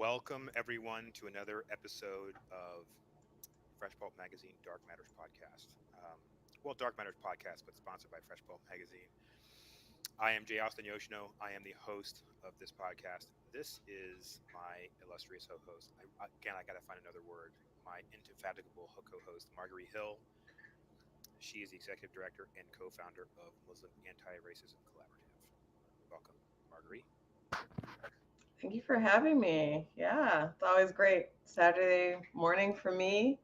Welcome, everyone, to another episode of Fresh Pulp Magazine Dark Matters Podcast. Dark Matters Podcast, but sponsored by Fresh Pulp Magazine. I am Jay Austin Yoshino. I am the host of this podcast. This is my illustrious co-host. I got to find another word. My indefatigable co-host, Marguerite Hill. She is the executive director and co-founder of Muslim Anti-Racism Collaborative. Welcome, Marguerite. Thank you for having me. Yeah, it's always great. Saturday morning for me,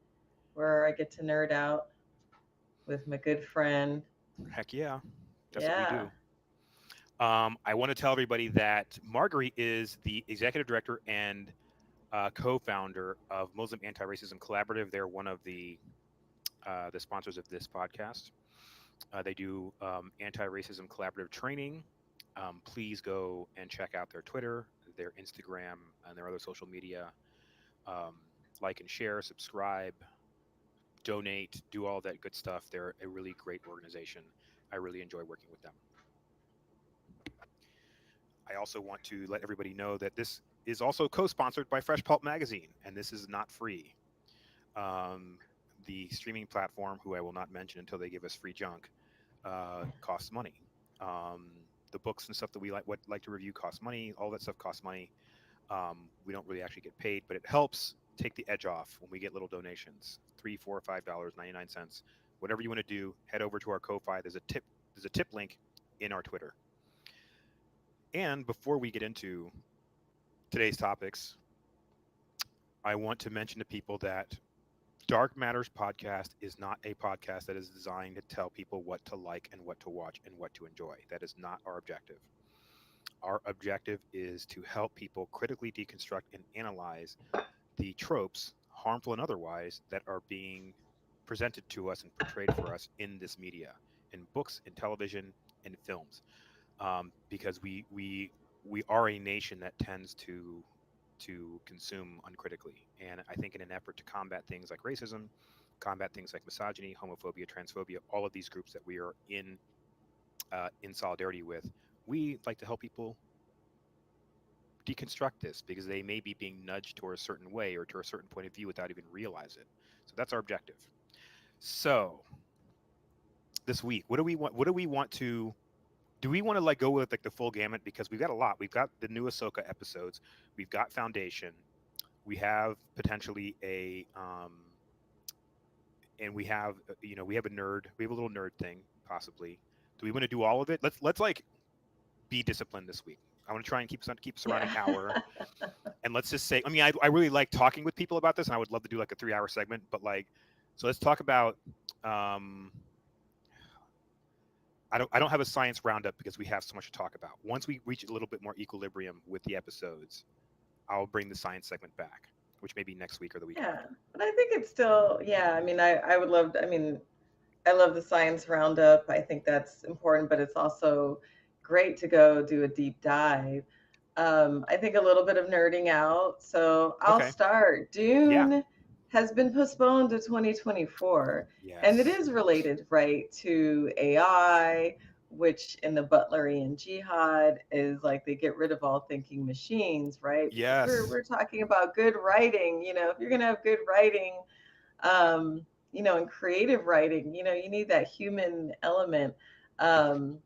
where I get to nerd out with my good friend. Heck yeah, that's what we Yeah. do. I want to tell everybody that Marguerite is the executive director and co-founder of Muslim Anti-Racism Collaborative. They're one of the sponsors of this podcast. They do anti-racism collaborative training. Please go and check out their Twitter, their Instagram, and their other social media. Um, like and share, subscribe, donate, do all that good stuff. They're a really great organization. I really enjoy working with them. I also want to let everybody know that this is also co-sponsored by Fresh Pulp Magazine, and this is not free. Um, the streaming platform, who I will not mention until they give us free junk, costs money. Um, the books and stuff that we like to review cost money. All that stuff costs money. We don't really actually get paid, but it helps take the edge off when we get little donations, $3, $4, $5, 99 cents, whatever you want to do. Head over to our Ko-fi. There's a tip link in our Twitter. And before we get into today's topics, I want to mention to people that Dark Matters podcast is not a podcast that is designed to tell people what to like and what to watch and what to enjoy. That is not our objective. Our objective is to help people critically deconstruct and analyze the tropes, harmful and otherwise, that are being presented to us and portrayed for us in this media, in books, in television, in films. Because we are a nation that tends to consume uncritically. And I think in an effort to combat things like racism, combat things like misogyny, homophobia, transphobia, all of these groups that we are in solidarity with, we like to help people deconstruct this because they may be being nudged toward a certain way or to a certain point of view without even realize it. So that's our objective. So this week, what do we want? What do we want to do? We want to like go with like the full gamut because we've got a lot. We've got the new Ahsoka episodes. We've got Foundation. We have potentially and we have we have a nerd. We have a little nerd thing possibly. Do we want to do all of it? Let's like be disciplined this week. I want to try and keep us around Yeah. an hour. And let's just say, I mean, I really like talking with people about this, and I would love to do like a 3 hour segment. But like, so let's talk about. Um, I don't have a science roundup because we have so much to talk about. Once we reach a little bit more equilibrium with the episodes, I'll bring the science segment back, which may be next week or the week Yeah. after. But I think it's still, yeah, I would love, I love the science roundup. I think that's important, but it's also great to go do a deep dive. I think a little bit of nerding out. So I'll Okay. start. Yeah. Dune has been postponed to 2024, and it Yes. is related, right, to AI, which in the Butlerian Jihad is like they get rid of all thinking machines, right? Because Yes. we're talking about good writing. If you're gonna have good writing, um, and creative writing, you need that human element. Um,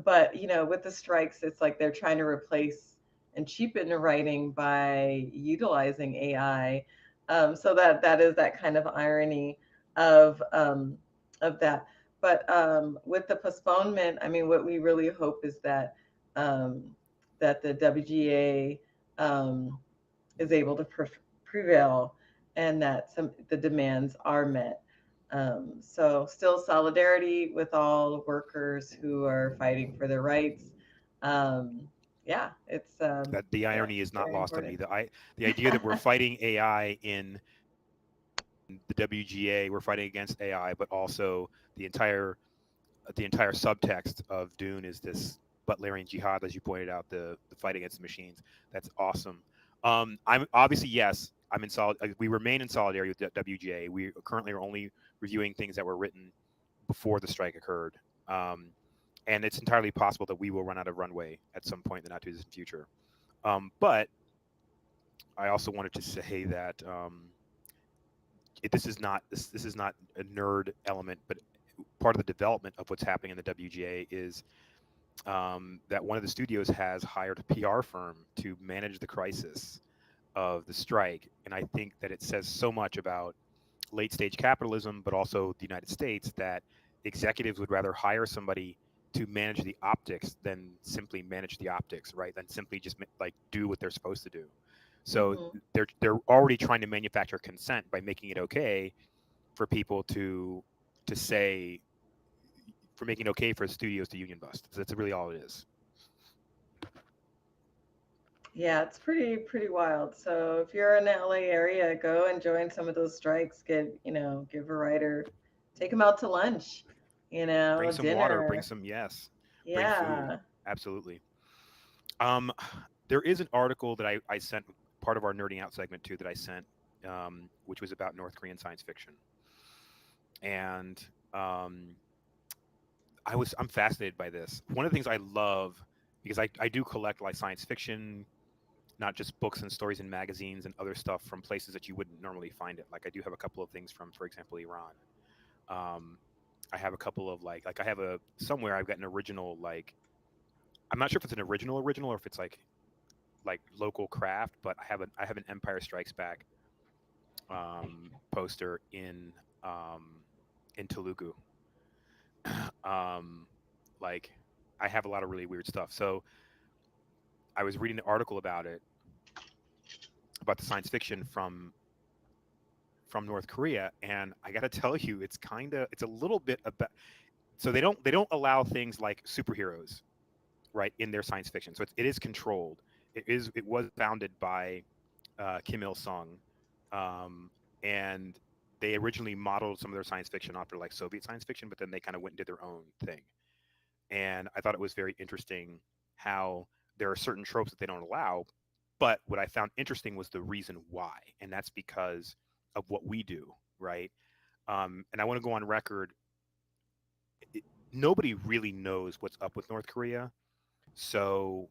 but with the strikes, it's like they're trying to replace and cheapen the writing by utilizing AI. So that is that kind of irony of that. But with the postponement, what we really hope is um, that the WGA is able to prevail and that some the demands are met. So still solidarity with all workers who are fighting for their rights. Um, yeah, That the yeah, irony is not very lost on me. important. The idea that we're fighting AI in the WGA, we're fighting against AI, but also the entire the entire subtext of Dune is this Butlerian jihad, as you pointed out, the fight against the machines. That's awesome. I'm obviously yes. I'm in solid. We remain in solidarity with the WGA. We currently are only reviewing things that were written before the strike occurred, and it's entirely possible that we will run out of runway at some point in the not too distant future. But I also wanted to say that this is not a nerd element, but part of the development of what's happening in the WGA is that one of the studios has hired a PR firm to manage the crisis of the strike, and I think that it says so much about late stage capitalism, but also the United States, that executives would rather hire somebody to manage the optics than simply manage the optics, right? Than simply just like do what they're supposed to do. So Hmm. they're already trying to manufacture consent by making it okay for people to say for making it okay for studios to union bust. So that's really all it is. Yeah, it's pretty wild. So if you're in the LA area, go and join some of those strikes. Give a writer, take them out to lunch, Bring some water, bring dinner. some yes, bring food. Yeah. Absolutely. Um, there is an article that I sent part of our nerding out segment too that I sent, which was about North Korean science fiction, and um, I'm fascinated by this. One of the things I love because I do collect like science fiction, not just books and stories and magazines and other stuff from places that you wouldn't normally find it. Like I do have a couple of things from, for example, Iran. Um, I have a couple of like I have a somewhere I've got an original like I'm not sure if it's an original or if it's like local craft, but I have an Empire Strikes Back poster um, in Telugu. um, like I have a lot of really weird stuff. So I was reading an article about the science fiction from North Korea, and I got to tell you, it's a little bit about. So they don't allow things like superheroes right in their science fiction. So it is controlled. It was founded by Kim Il Sung, um, and they originally modeled some of their science fiction after like Soviet science fiction, but then they kind of went and did their own thing. And I thought it was very interesting how there are certain tropes that they don't allow. But what I found interesting was the reason why, and that's because of what we do, right? And I want to go on record. It, Nobody really knows what's up with North Korea, so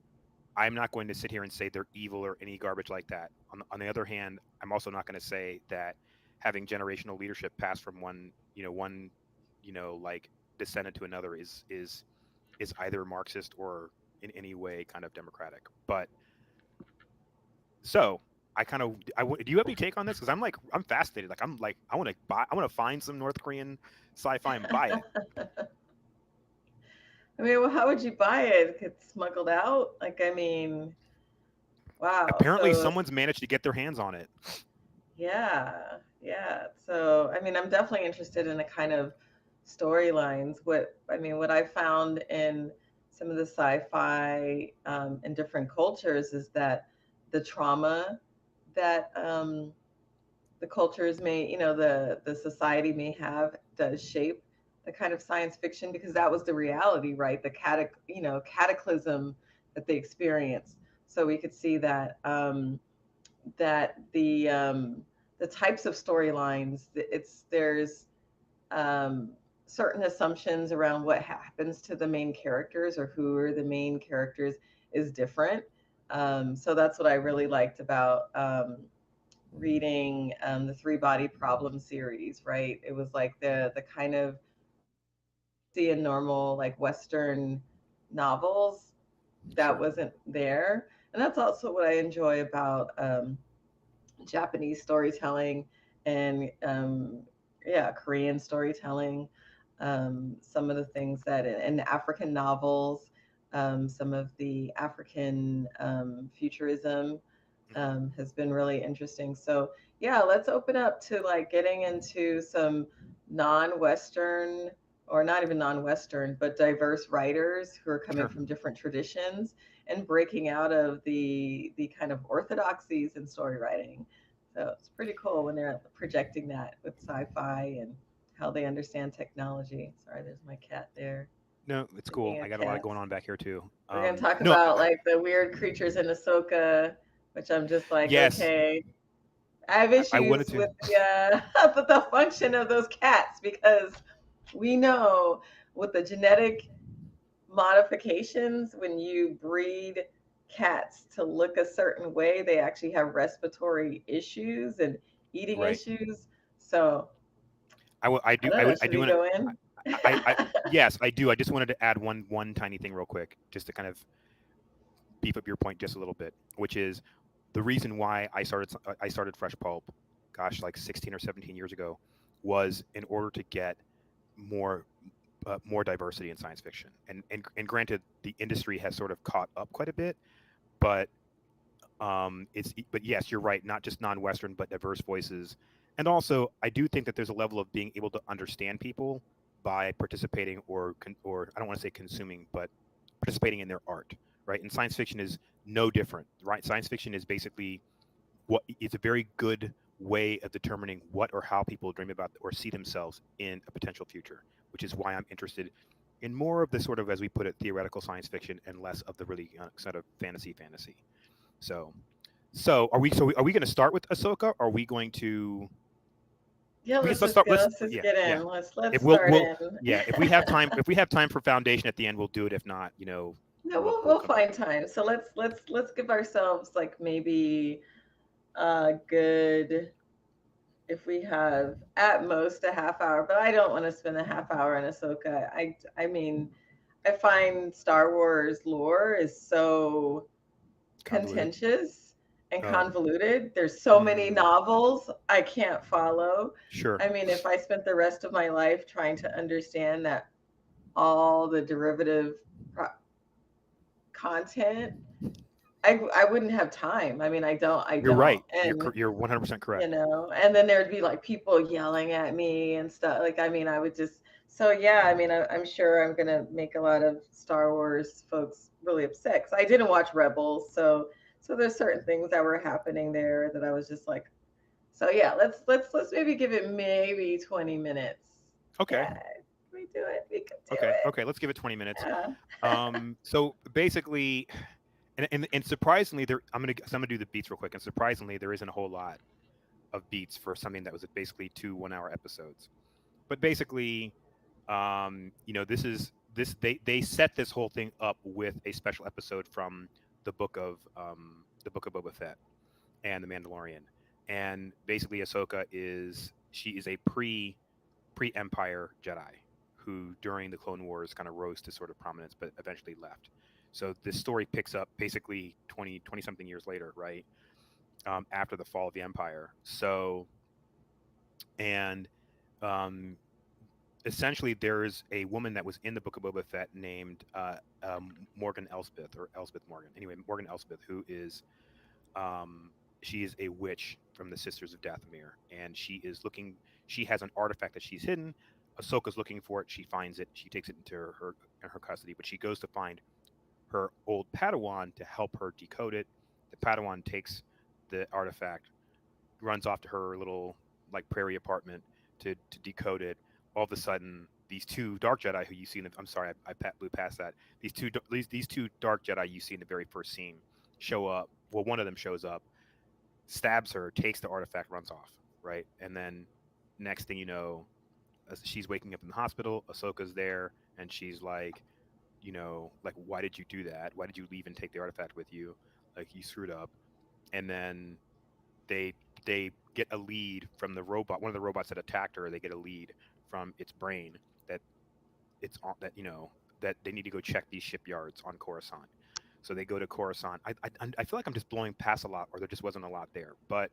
I'm not going to sit here and say they're evil or any garbage like that. On the other hand, I'm also not going to say that having generational leadership pass from one, like descendant to another is either Marxist or in any way kind of democratic. But so do you have any take on this? Because I'm fascinated. Like I want to find some North Korean sci-fi and buy it. I mean, well, how would you buy it? Get smuggled out? Like, I mean, wow. Apparently, So someone's managed to get their hands on it. yeah, yeah. So, I mean, I'm definitely interested in the kind of storylines. What I found in some of the sci-fi in different cultures is that the trauma that the cultures may, the society may have does shape the kind of science fiction because that was the reality, right? Cataclysm that they experienced. So we could see that the types of storylines there's um, certain assumptions around what happens to the main characters or who are the main characters is different. So that's what I really liked about reading the Three Body Problem series. Right, it was like the kind of stories you see in normal like Western novels that Sure, wasn't there, and that's also what I enjoy about Japanese storytelling and yeah, Korean storytelling. Some of the things that in African novels, some of the African futurism hmm has been really interesting. So yeah, let's open up to like getting into some non-Western or not even non-Western, but diverse writers who are coming sure. from different traditions and breaking out of the kind of orthodoxies in story writing. So it's pretty cool when they're projecting that with sci-fi and how they understand technology. Sorry, there's my cat there. No, it's cool. Speaking I of got a lot of going cats, on back here too. we're gonna talk No, about like the weird creatures in Ahsoka, which I'm just like, yes, okay. I have I wanted issues to. with the function of those cats because we know with the genetic modifications when you breed cats to look a certain way, they actually have respiratory issues and eating Right. issues. So I I do. don't know. I Should do we want to. go in? Yes, I do. I just wanted to add one tiny thing real quick, just to kind of beef up your point just a little bit, which is the reason why I started Fresh Pulp, gosh, like 16 or 17 years ago, was in order to get more more diversity in science fiction. And granted, the industry has sort of caught up quite a bit, but but yes, you're right. Not just non-Western, but diverse voices. And also, I do think that there's a level of being able to understand people by participating or I don't want to say consuming, but participating in their art, right? And science fiction is no different, right? Science fiction is basically what it's a very good way of determining what or how people dream about or see themselves in a potential future, which is why I'm interested in more of the sort of, as we put it, theoretical science fiction and less of the really sort of fantasy. So, so are we going to start with Ahsoka? Or are we going to? Yeah, We can let's let's just start. go. Let's Let's just yeah get yeah. in. Let's If start we'll in. yeah, if we have time for foundation at the end, we'll do it. If not, No, we'll we'll come back. find time. So let's give ourselves like maybe a good, if we have at most a half hour, but I don't want to spend a half hour on Ahsoka. I mean, I find Star Wars lore is so Convoluted. contentious and Oh, convoluted. There's so many mm, novels I can't follow. sure. I mean, if I spent the rest of my life trying to understand that all the derivative content, I wouldn't have time. I mean, I You're don't. right. And You're 100% correct. and then there'd be like people yelling at me and stuff. Like, I mean, I would just, so yeah, I mean, I'm sure I'm gonna make a lot of Star Wars folks really upset because I didn't watch Rebels, so there's certain things that were happening there that I was just like, so yeah, let's maybe give it maybe 20 minutes. Okay. Yeah, we do it. We can do Okay. it. Okay. Let's give it 20 minutes. Yeah. So basically, and surprisingly, so I'm gonna do the beats real quick. And surprisingly, there isn't a whole lot of beats for something that was basically two 1 hour episodes. But basically, they set this whole thing up with a special episode from the book of Boba Fett and the Mandalorian. And basically, Ahsoka is she is a pre Empire Jedi who during the Clone Wars kind of rose to sort of prominence, but eventually left. So this story picks up basically 20 something years later, right? After the fall of the Empire. So, and um, essentially, there's a woman that was in the Book of Boba Fett named Morgan Elspeth or Elspeth Morgan. Anyway, Morgan Elspeth, who is um, she is a witch from the Sisters of Dathomir, and She has an artifact that she's hidden. Ahsoka's looking for it. She finds it. She takes it into her custody, but she goes to find her old Padawan to help her decode it. The Padawan takes the artifact, runs off to her little like prairie apartment to decode it. All of a sudden, these two dark Jedi who you see in the I'm sorry, blew past that. These two dark Jedi you see in the very first scene show up. Well, one of them shows up, stabs her, takes the artifact, runs off. Right, and then next thing you know, she's waking up in the hospital. Ahsoka's there, and she's like, like, why did you do that? Why did you leave and take the artifact with you? Like, you screwed up. And then they they get a lead from the robot, one of the robots that attacked her. They get a lead from its brain that it's on that that they need to go check these shipyards on Coruscant. So they go to Coruscant. I feel like I'm just blowing past a lot, or there just wasn't a lot there. But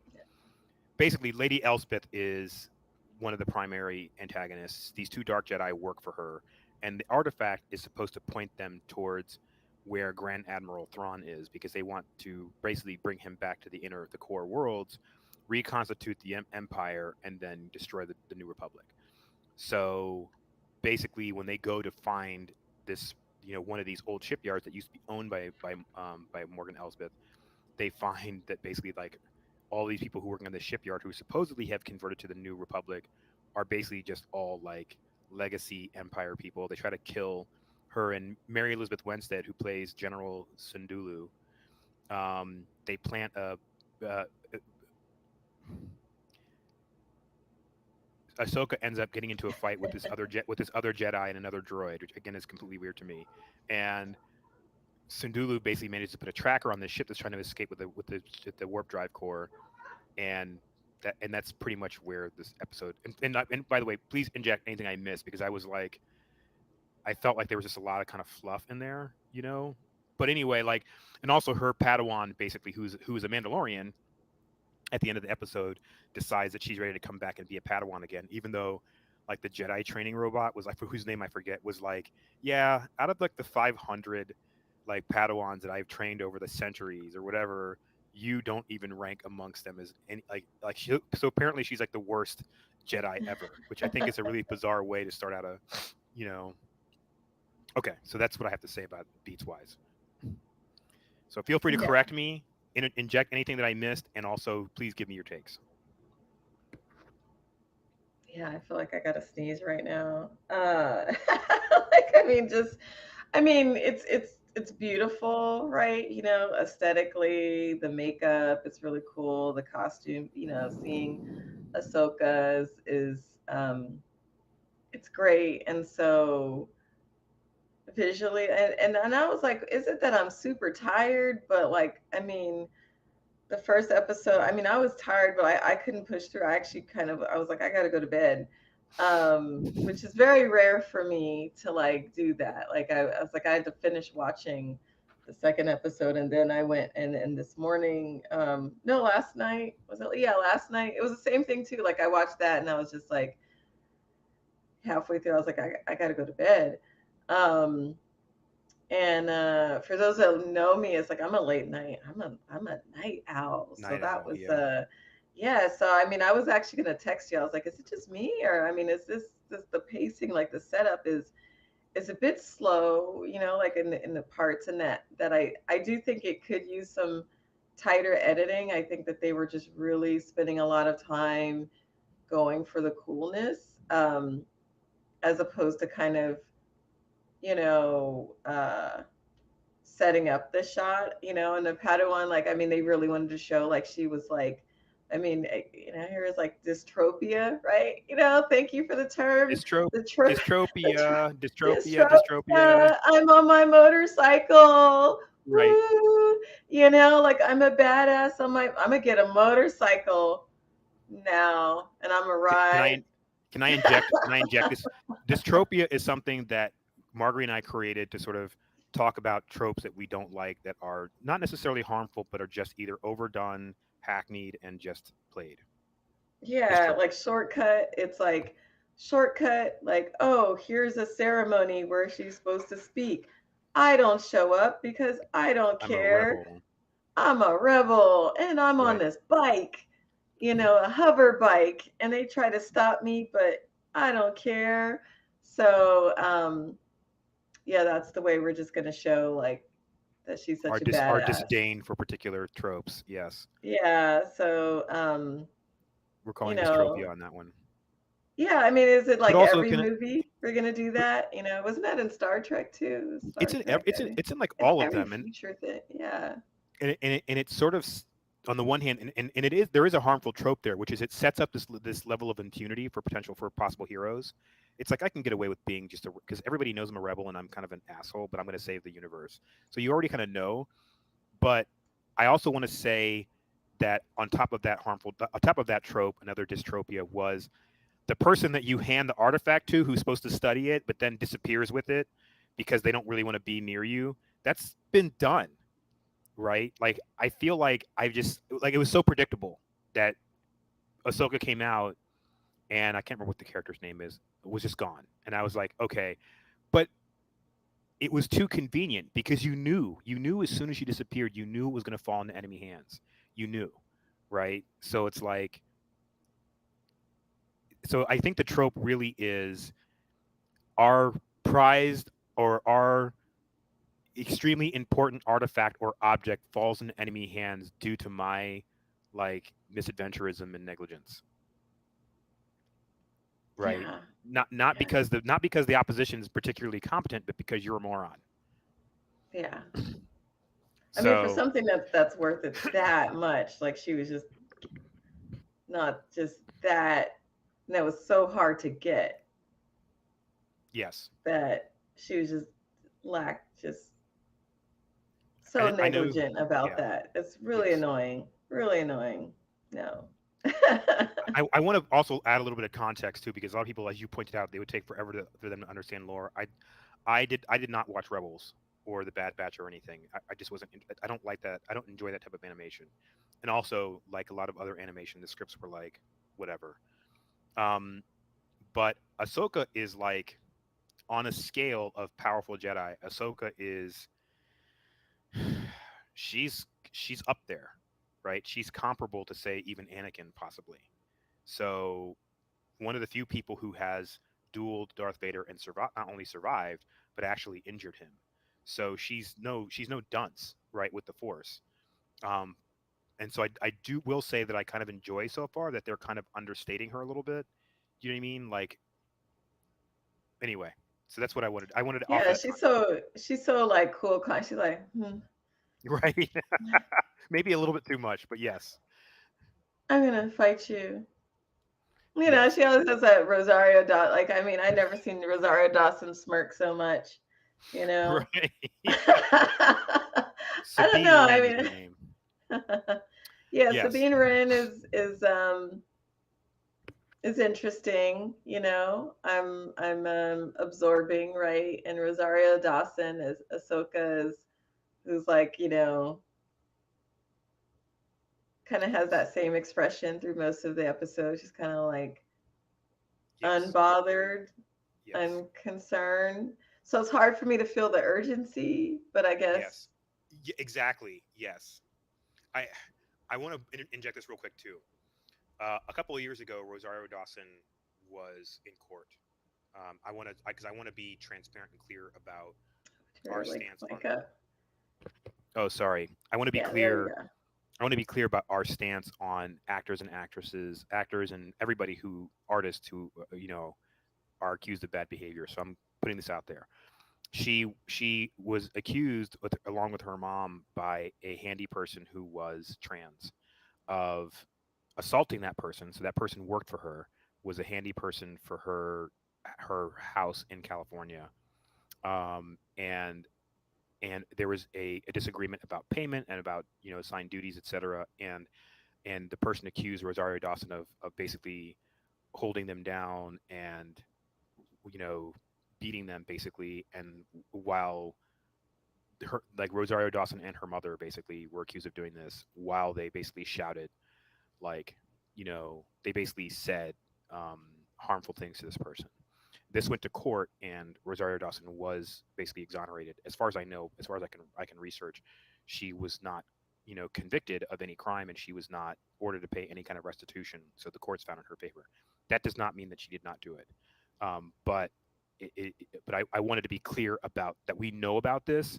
basically, Lady Elspeth is one of the primary antagonists. These two Dark Jedi work for her, and the artifact is supposed to point them towards where Grand Admiral Thrawn is, because they want to basically bring him back to the core worlds, reconstitute the Empire, and then destroy the New Republic. So basically, when they go to find this, one of these old shipyards that used to be owned by Morgan Elsbeth, they find that basically like all these people who work on the shipyard who supposedly have converted to the New Republic are basically just all like legacy Empire people. They try to kill her and Mary Elizabeth Winstead, who plays General Sundulu. They plant a uh, Ahsoka ends up getting into a fight with this other Jedi and another droid, which again is completely weird to me. And Sundulu basically manages to put a tracker on this ship that's trying to escape with the warp drive core, and that's pretty much where this episode. And by the way, please inject anything I missed because I was like, I felt like there was just a lot of kind of fluff in there, you know. But anyway, like, and also her Padawan, basically, who's a Mandalorian, at the end of the episode, decides that she's ready to come back and be a Padawan again, even though like the Jedi training robot was like, for whose name I forget, was like, yeah, out of like the 500 like Padawans that I've trained over the centuries or whatever, you don't even rank amongst them as any so apparently she's like the worst Jedi ever, which I think is a really bizarre way to start out a, you know. Okay, so that's what I have to say about Beats Wise. So feel free to Yeah. correct me, inject anything that I missed, and also please give me your takes. Yeah, I feel like I gotta sneeze right now. Like, I mean, just, I mean, it's beautiful, right? You know, aesthetically, the makeup, it's really cool. The costume, you know, seeing Ahsoka is it's great. And so visually, and I was like, is it that I'm super tired? But like, I mean, the first episode, I mean, I was tired, but I couldn't push through. I actually kind of, I was like, I gotta go to bed, which is very rare for me to like do that. Like, I was like, I had to finish watching the second episode, and then I went and this morning, no, last night was it? Yeah, last night it was the same thing too. Like, I watched that, and I was just like halfway through, I was like, I gotta go to bed. Um, and for those that know me, it's like I'm a late night. I'm a night owl. So Night that Owl, was yeah. yeah. So I mean, I was actually gonna text you. I was like, is it just me, or I mean, is this the pacing? Like the setup is a bit slow, you know, like in the parts and that I do think it could use some tighter editing. I think that they were just really spending a lot of time going for the coolness, as opposed to kind of, you know, setting up the shot, you know, and the Padawan, like, I mean, they really wanted to show like she was like, I mean, you know, here is like dystropia, right? You know, thank you for the term, Dystro- the tro, the dystropia, dystropia, dystropia. dystropia. I'm on my motorcycle. Right. Woo! You know, like I'm a badass. I'm gonna get a motorcycle now, and I'm gonna Can, can ride. I can I inject this? Dystropia is something that Marguerite and I created to sort of talk about tropes that we don't like that are not necessarily harmful, but are just either overdone, hackneyed, and just played. Yeah, Dystropia. like shortcut. It's like shortcut, like, oh, here's a ceremony where she's supposed to speak. I don't show up because I don't I'm a care. rebel. I'm a rebel and I'm on Right. this bike, you know, a hover bike, and they try to stop me, but I don't care. So, yeah, that's the way we're just gonna show like that she's such a Our badass. disdain for particular tropes. Yes, Yeah, so we're you calling know, dystropia on that one. yeah, I mean, is it But like also, every movie we're gonna do but that? You know, wasn't that in Star Trek too? Star Trek, I think it's in like it's all of every them, and future thing. Yeah, it's sort of on the one hand, and it is, there is a harmful trope there, which is it sets up this level of impunity for potential for possible heroes. It's like I can get away with being just a, because everybody knows I'm a rebel and I'm kind of an asshole, but I'm going to save the universe. So you already kind of know. But I also want to say that on top of that trope, another dystropia was the person that you hand the artifact to, who's supposed to study it, but then disappears with it because they don't really want to be near you. That's been done, right? Like I feel like I just like it was so predictable that Ahsoka came out and I can't remember what the character's name is, was just gone, and I was like, okay, but it was too convenient because you knew as soon as she disappeared, you knew it was going to fall into enemy hands. You knew, right? So it's like, so I think the trope really is our prized or our extremely important artifact or object falls into enemy hands due to my like misadventurism and negligence, right? yeah, Not yeah, because the opposition is particularly competent, but because you're a moron. yeah. I mean, for So something that's worth it that much, like she was just not just that. That was so hard to get yes, that she was just lacked just. so I know. negligent about Yeah. that. It's really Yes. annoying. Really annoying. No. I want to also add a little bit of context too, because a lot of people, as you pointed out, they would take forever for them to understand lore. I did not watch Rebels or The Bad Batch or anything. I just wasn't. I don't like that. I don't enjoy that type of animation. And also, like a lot of other animation, the scripts were like whatever. Um, but Ahsoka is like on a scale of powerful Jedi. Ahsoka is she's up there, right? She's comparable to say even Anakin possibly. So one of the few people who has dueled Darth Vader and survived, not only survived, but actually injured him. So she's no dunce, right, with the Force. Um, and so I do will say that I kind of enjoy so far that they're kind of understating her a little bit. You know what I mean? Like anyway, so that's what I wanted. I wanted to offer Yeah, that she's so like cool. She's like, context, right? Maybe a little bit too much, but yes, I'm gonna fight you. You know, yes, she always has that Rosario Dawson. Like, I mean, I never seen Rosario Dawson smirk so much. You know, right. I don't Sabine know. I Wren is her mean, name. yeah, Yes, Sabine Wren is interesting. You know, I'm absorbing, right, and Rosario Dawson is Ahsoka is who's like, you know, kind of has yes, that same expression through most of the episode. She's kind of like yes, unbothered, yes, unconcerned. So it's hard for me to feel the urgency, but I guess yes. Exactly. Yes. I I want to inject this real quick too. A couple of years ago, Rosario Dawson was in court. I want to because I want to be transparent and clear about our to like stance on. like a Oh, sorry. I want to be yeah, there you clear. go. I want to be clear about our stance on actors and actresses, actors and everybody who artists who are accused of bad behavior. So I'm putting this out there. She was accused along with her mom by a handy person who was trans of assaulting that person. So that person worked for her, was a handy person for her house in California, and there was a disagreement about payment and about assigned duties, etc. And the person accused Rosario Dawson of basically holding them down and you know beating them basically, and while her like Rosario Dawson and her mother basically were accused of doing this while they basically shouted like they basically said harmful things to this person. This went to court, and Rosario Dawson was basically exonerated. As far as I know, as far as I can research, she was not convicted of any crime, and she was not ordered to pay any kind of restitution. So the courts found in her favor. That does not mean that she did not do it, but I wanted to be clear about that. We know about this,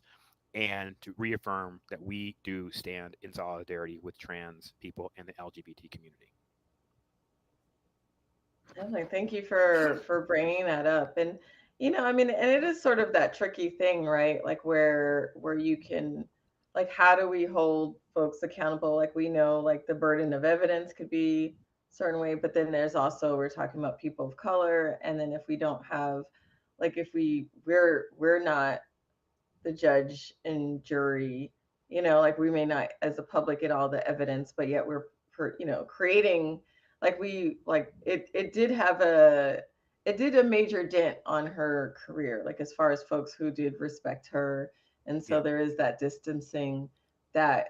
and to reaffirm that we do stand in solidarity with trans people and the LGBT community. Definitely. Thank you for bringing that up. And I mean, and it is sort of that tricky thing, right? Like where you can like how do we hold folks accountable? Like we know like the burden of evidence could be a certain way, but then there's also we're talking about people of color, and then if we don't have like if we're not the judge and jury, like we may not as a public get all the evidence, but yet we're creating like we like it did have it did a major dent on her career, like as far as folks who did respect her. And so Yeah, there is that distancing that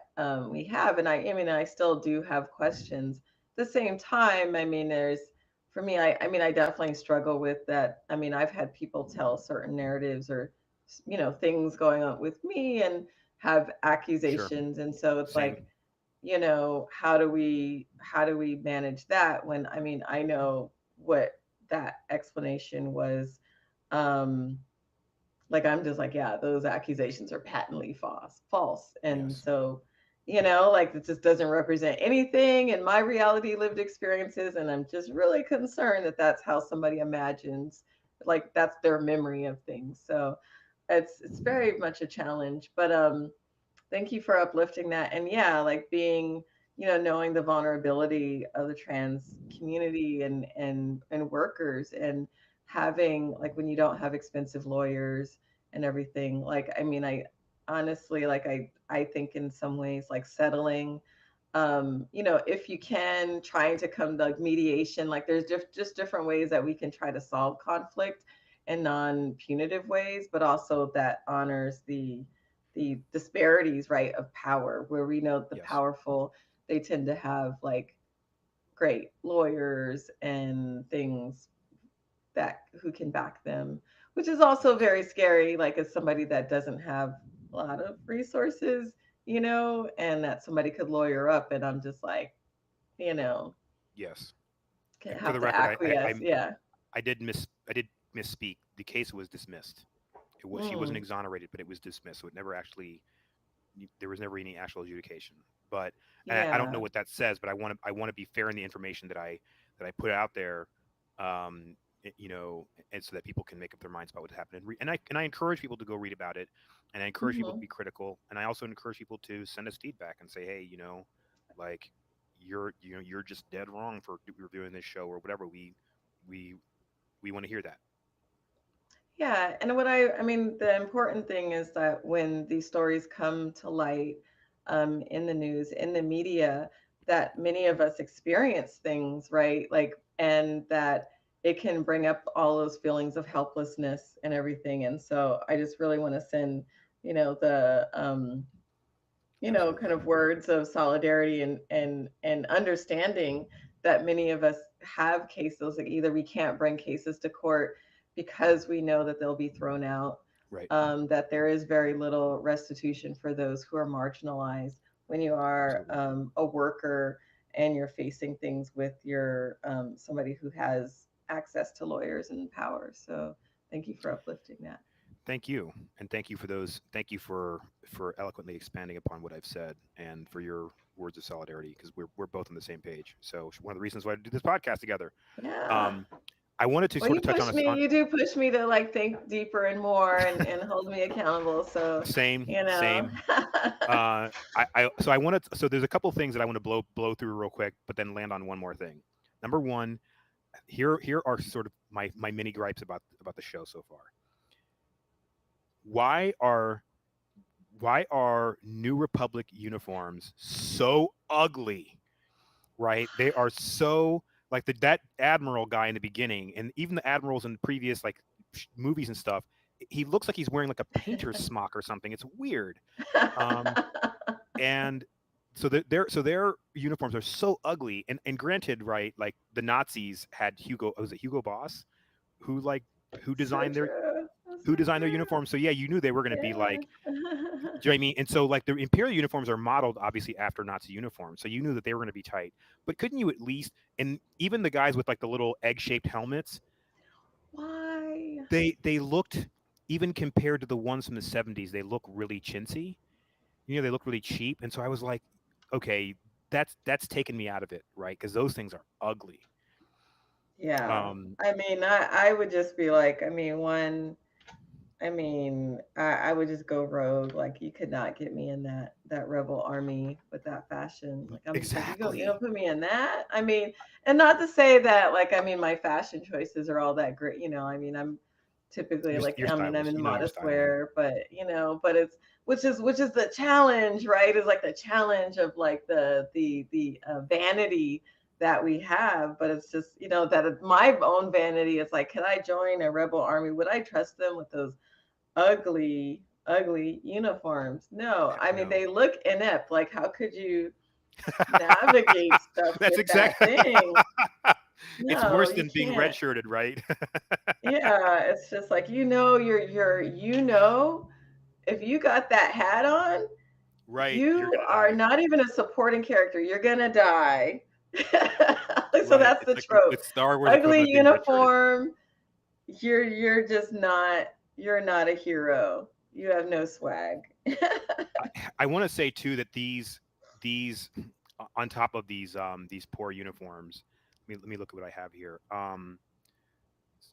we have. And I mean I still do have questions. At the same time, I mean there's for me I mean I definitely struggle with that. I mean I've had people tell certain narratives or things going on with me and have sure. accusations. And so it's Same. like how do we manage that when I mean I know what that explanation was. um like I'm just like, yeah, those accusations are patently false. And Yes. so like it just doesn't represent anything in my reality lived experiences, and I'm just really concerned that that's how somebody imagines, like that's their memory of things. So it's very much a challenge. But thank you for uplifting that. And yeah, like being knowing the vulnerability of the trans community and workers, and having like when you don't have expensive lawyers and everything. Like I mean honestly, like I think in some ways like settling, if you can, trying to come to like mediation, like there's just different ways that we can try to solve conflict in non-punitive ways, but also that honors the disparities, right, of power, where we know the Yes. powerful, they tend to have like great lawyers and things that who can back them, which is also Yes. very scary, like as somebody that doesn't have a lot of resources, and that somebody could lawyer up, and I'm just like, you know, Yes. And for have the to record, acquiesce. Yeah. I did misspeak. The case was dismissed. It was She wasn't Mm. exonerated, but it was dismissed. So it never actually there was never any actual adjudication. But and I don't know Yeah. what that says, but I want to be fair in the information that I put out there, and so that people can make up their minds about what happened. And I encourage people to go read about it, and I encourage people to Hmm. be critical, and I also encourage people to send us feedback and say, hey, like you're just dead wrong for reviewing this show or whatever. We we want to hear that. Yeah, and what I mean, the important thing is that when these stories come to light, in the news, in the media, that many of us experience things, right? Like, and that it can bring up all those feelings of helplessness and everything. And so I just really want to send, the kind Absolutely. of words of solidarity and understanding that many of us have cases that either we can't bring cases to court because we know that they'll be thrown out, Right. that there is very little restitution for those who are marginalized when you are Absolutely. a worker and you're facing things with your somebody who has access to lawyers and power. So thank you for uplifting that. Thank you, and thank you for those. Thank you for eloquently expanding upon what I've said, and for your words of solidarity, because we're both on the same page. So one of the reasons why I do this podcast together. Yeah. Um, I wanted to Well, sort of touch on us on you do push me to like think deeper and more and hold me accountable. So, same you know, same. I wanted so there's a couple things that I want to blow through real quick, but then land on one more thing. Number one, here are sort of my mini gripes about the show so far. Why are New Republic uniforms so ugly? Right? They are so like that admiral guy in the beginning, and even the admirals in previous like movies and stuff. He looks like he's wearing like a painter's smock or something. It's weird. Um, and their uniforms are so ugly. And granted, right? Like the Nazis had Hugo. Was it Hugo Boss who like who so designed their true. That's who so designed their true. uniforms? So yeah, you knew they were going to be Yeah. like, do you know what I mean? And so like the imperial uniforms are modeled obviously after Nazi uniforms, so you knew that they were going to be tight. But couldn't you at least, and even the guys with like the little egg-shaped helmets, Why? they looked, even compared to the ones from the 70s, they look really chintzy. They look really cheap. And so I was like, okay, that's taken me out of it, right? Because those things are ugly. Yeah. Um, I mean, I would just be like, I mean, I would just go rogue. Like you could not get me in that rebel army with that fashion. Like I'm just like you exactly. don't put me in that. I mean, and not to say that like I mean my fashion choices are all that great. I mean I'm typically like You're I'm stylish. in You're modest stylish. wear, but but it's which is the challenge, right? Is like the challenge of like the vanity that we have, but it's just that my own vanity is like, could I join a rebel army? Would I trust them with those ugly, ugly uniforms? No, I mean No. they look inept. Like how could you navigate stuff That's with that exactly. thing? It's No, worse you than being can't. redshirted, right? Yeah, it's just like if you got that hat on, Right. You're you gonna are die. not even a supporting character. You're gonna die. So Right. that's It's the like trope. it's Star Wars Ugly equivalent of being redshirted. uniform. You're just not. You're not a hero. You have no swag. I want to say too that these on top of these poor uniforms. Let me look at what I have here.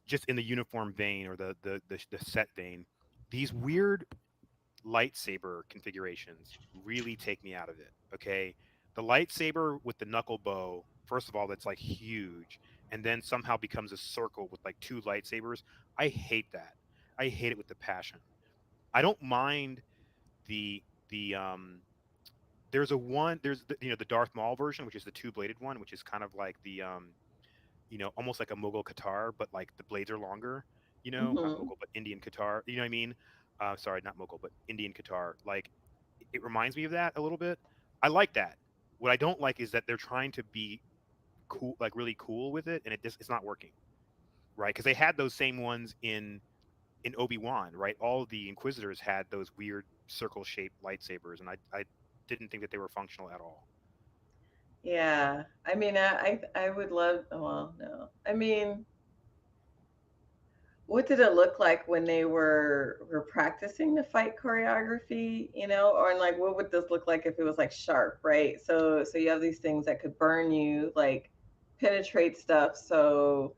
Just in the uniform vein or the set vein, these weird lightsaber configurations really take me out of it. Okay, the lightsaber with the knuckle bow. First of all, that's like huge, and then somehow becomes a circle with like two lightsabers. I hate that. I hate it with the passion. I don't mind. the there's a one there's the, the Darth Maul version, which is the two-bladed one, which is kind of like the almost like a Mughal Qatar, but like the blades are longer. Not Hmm. Mughal, but Indian Qatar. You know what I mean? Sorry, not Mughal, but Indian Qatar. Like it reminds me of that a little bit. I like that. What I don't like is that they're trying to be cool, like really cool with it, and it's not working, right? Because they had those same ones in Obi-Wan, right? All of the Inquisitors had those weird circle-shaped lightsabers, and I didn't think that they were functional at all. Yeah. I mean, I would love. Well, no. I mean, what did it look like when they were practicing the fight choreography? Or like, what would this look like if it was like sharp, right? So you have these things that could burn you, like penetrate stuff. So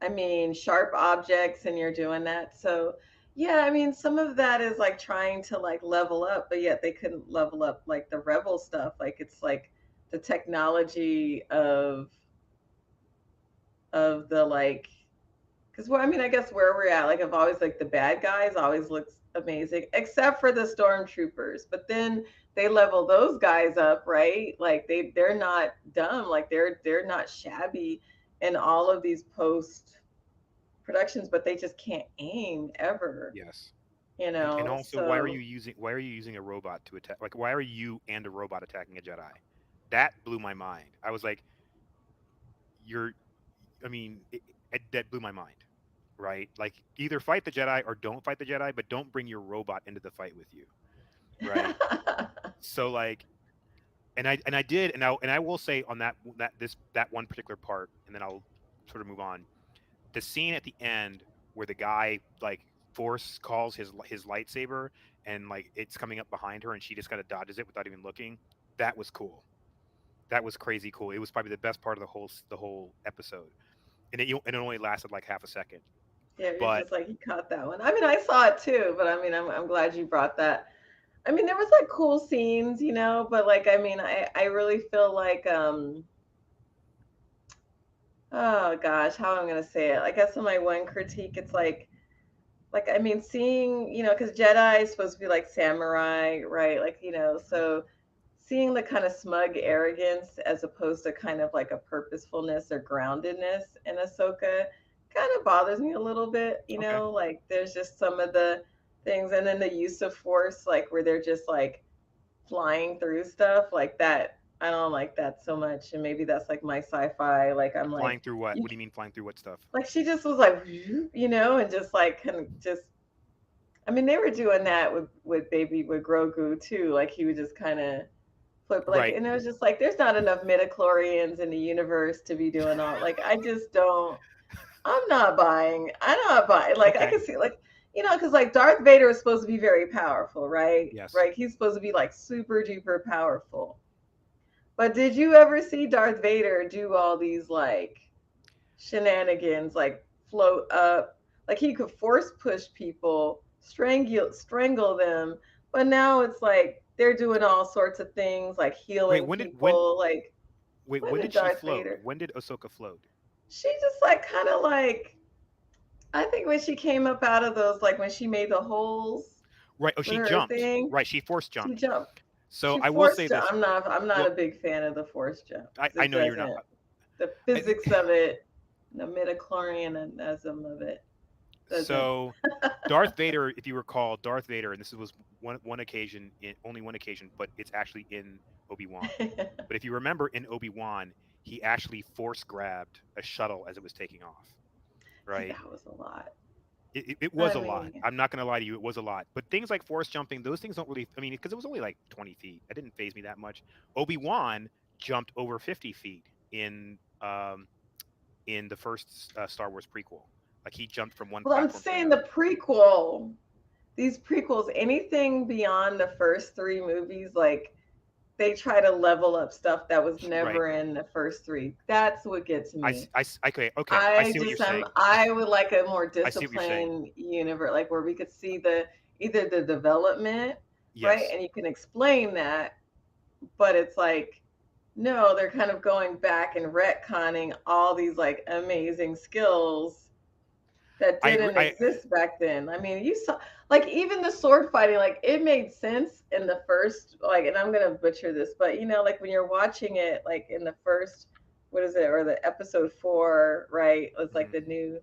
I mean, sharp objects, and you're doing that. So, yeah, I mean, some of that is like trying to like level up, but yet they couldn't level up like the rebel stuff. Like it's like the technology of the like, because well, I mean, I guess where we're at, like, I've always like the bad guys always looks amazing, except for the stormtroopers. But then they level those guys up, right? Like they're not dumb, like they're not shabby in all of these post productions, but they just can't aim ever, Yes. And also, So why are you using a robot to attack? Like, why are you and a robot attacking a Jedi? That blew my mind. I was like, you're, I mean, that blew my mind, right? Like, either fight the Jedi or don't fight the Jedi, but don't bring your robot into the fight with you, right? So like, and I did, and I will say on that one particular part, and then I'll sort of move on. The scene at the end where the guy like force calls his lightsaber and like it's coming up behind her and she just kind of dodges it without even looking. That was cool. That was crazy cool. It was probably the best part of the whole episode, and it only lasted like half a second. yeah, you're But just like, you caught that one. I mean, I saw it too, but I mean, I'm glad you brought that. I mean, there was like cool scenes, but like, I mean, I really feel like, oh gosh, how I'm gonna say it. I guess in my one critique, it's like I mean, seeing, because Jedi is supposed to be like samurai, right? Like, so seeing the kind of smug arrogance as opposed to kind of like a purposefulness or groundedness in Ahsoka kind of bothers me a little bit, okay, like there's just some of the things, and then the use of force, like where they're just like flying through stuff like that. I don't like that so much, and maybe that's like my sci-fi. Like I'm flying like, through what? you, What do you mean flying through what stuff? like she just was like, and just like kind of just. I mean, they were doing that with Grogu too. Like he would just kind of flip, like, Right. and it was just like, there's not enough midichlorians in the universe to be doing all. Like I just don't. I'm not buying. I'm not buying. Like I Okay. can see, like, because like Darth Vader is supposed to be very powerful, right? Yes. Right. He's supposed to be like super duper powerful. But did you ever see Darth Vader do all these like shenanigans, like float up? Like he could force push people, strangle them. But now it's like they're doing all sorts of things, like Wait. healing When did when people. Like, wait? when When did did she Darth float? Vader? When did Ahsoka float? She just like kind of like, I think when she came up out of those, like when she made the holes Right. Oh, with she her jumped. thing, Right. She force she jumped. jumped. So She I will say forced jump. this. I'm not Well, a big fan of the force jump because I it know you're not. doesn't, the I- physics of it, the midichlorianism of it doesn't. So Darth Vader, if you recall, Darth Vader, and this was one occasion, only one occasion, but it's actually in Obi Wan. But if you remember, in Obi Wan, he actually force grabbed a shuttle as it was taking off. See, Right? that was a lot. It was I a lot. mean, I'm not going to lie to you, it was a lot. But things like force jumping, those things don't really. I mean, because it was only like 20 feet, it didn't phase me that much. Obi Wan jumped over 50 feet in the first Star Wars prequel. Like he jumped from one well, I'm platform to saying another. these prequels, anything beyond the first three movies, like they try to level up stuff that was Right. never in the first three. That's what gets me. Okay, okay. I see what you're saying. I would like a more I see what you're saying. disciplined universe, like where we could see the either the development, right, Yes. and you can explain that, but it's like, no, they're kind of going back and retconning all these like amazing skills. that I agree. didn't exist back then. I mean, you saw like even the sword fighting, like it made sense in the first like, and I'm gonna butcher this, but like when you're watching it, like in the first, what is it, or the episode 4, right? It's like Mhm. the new,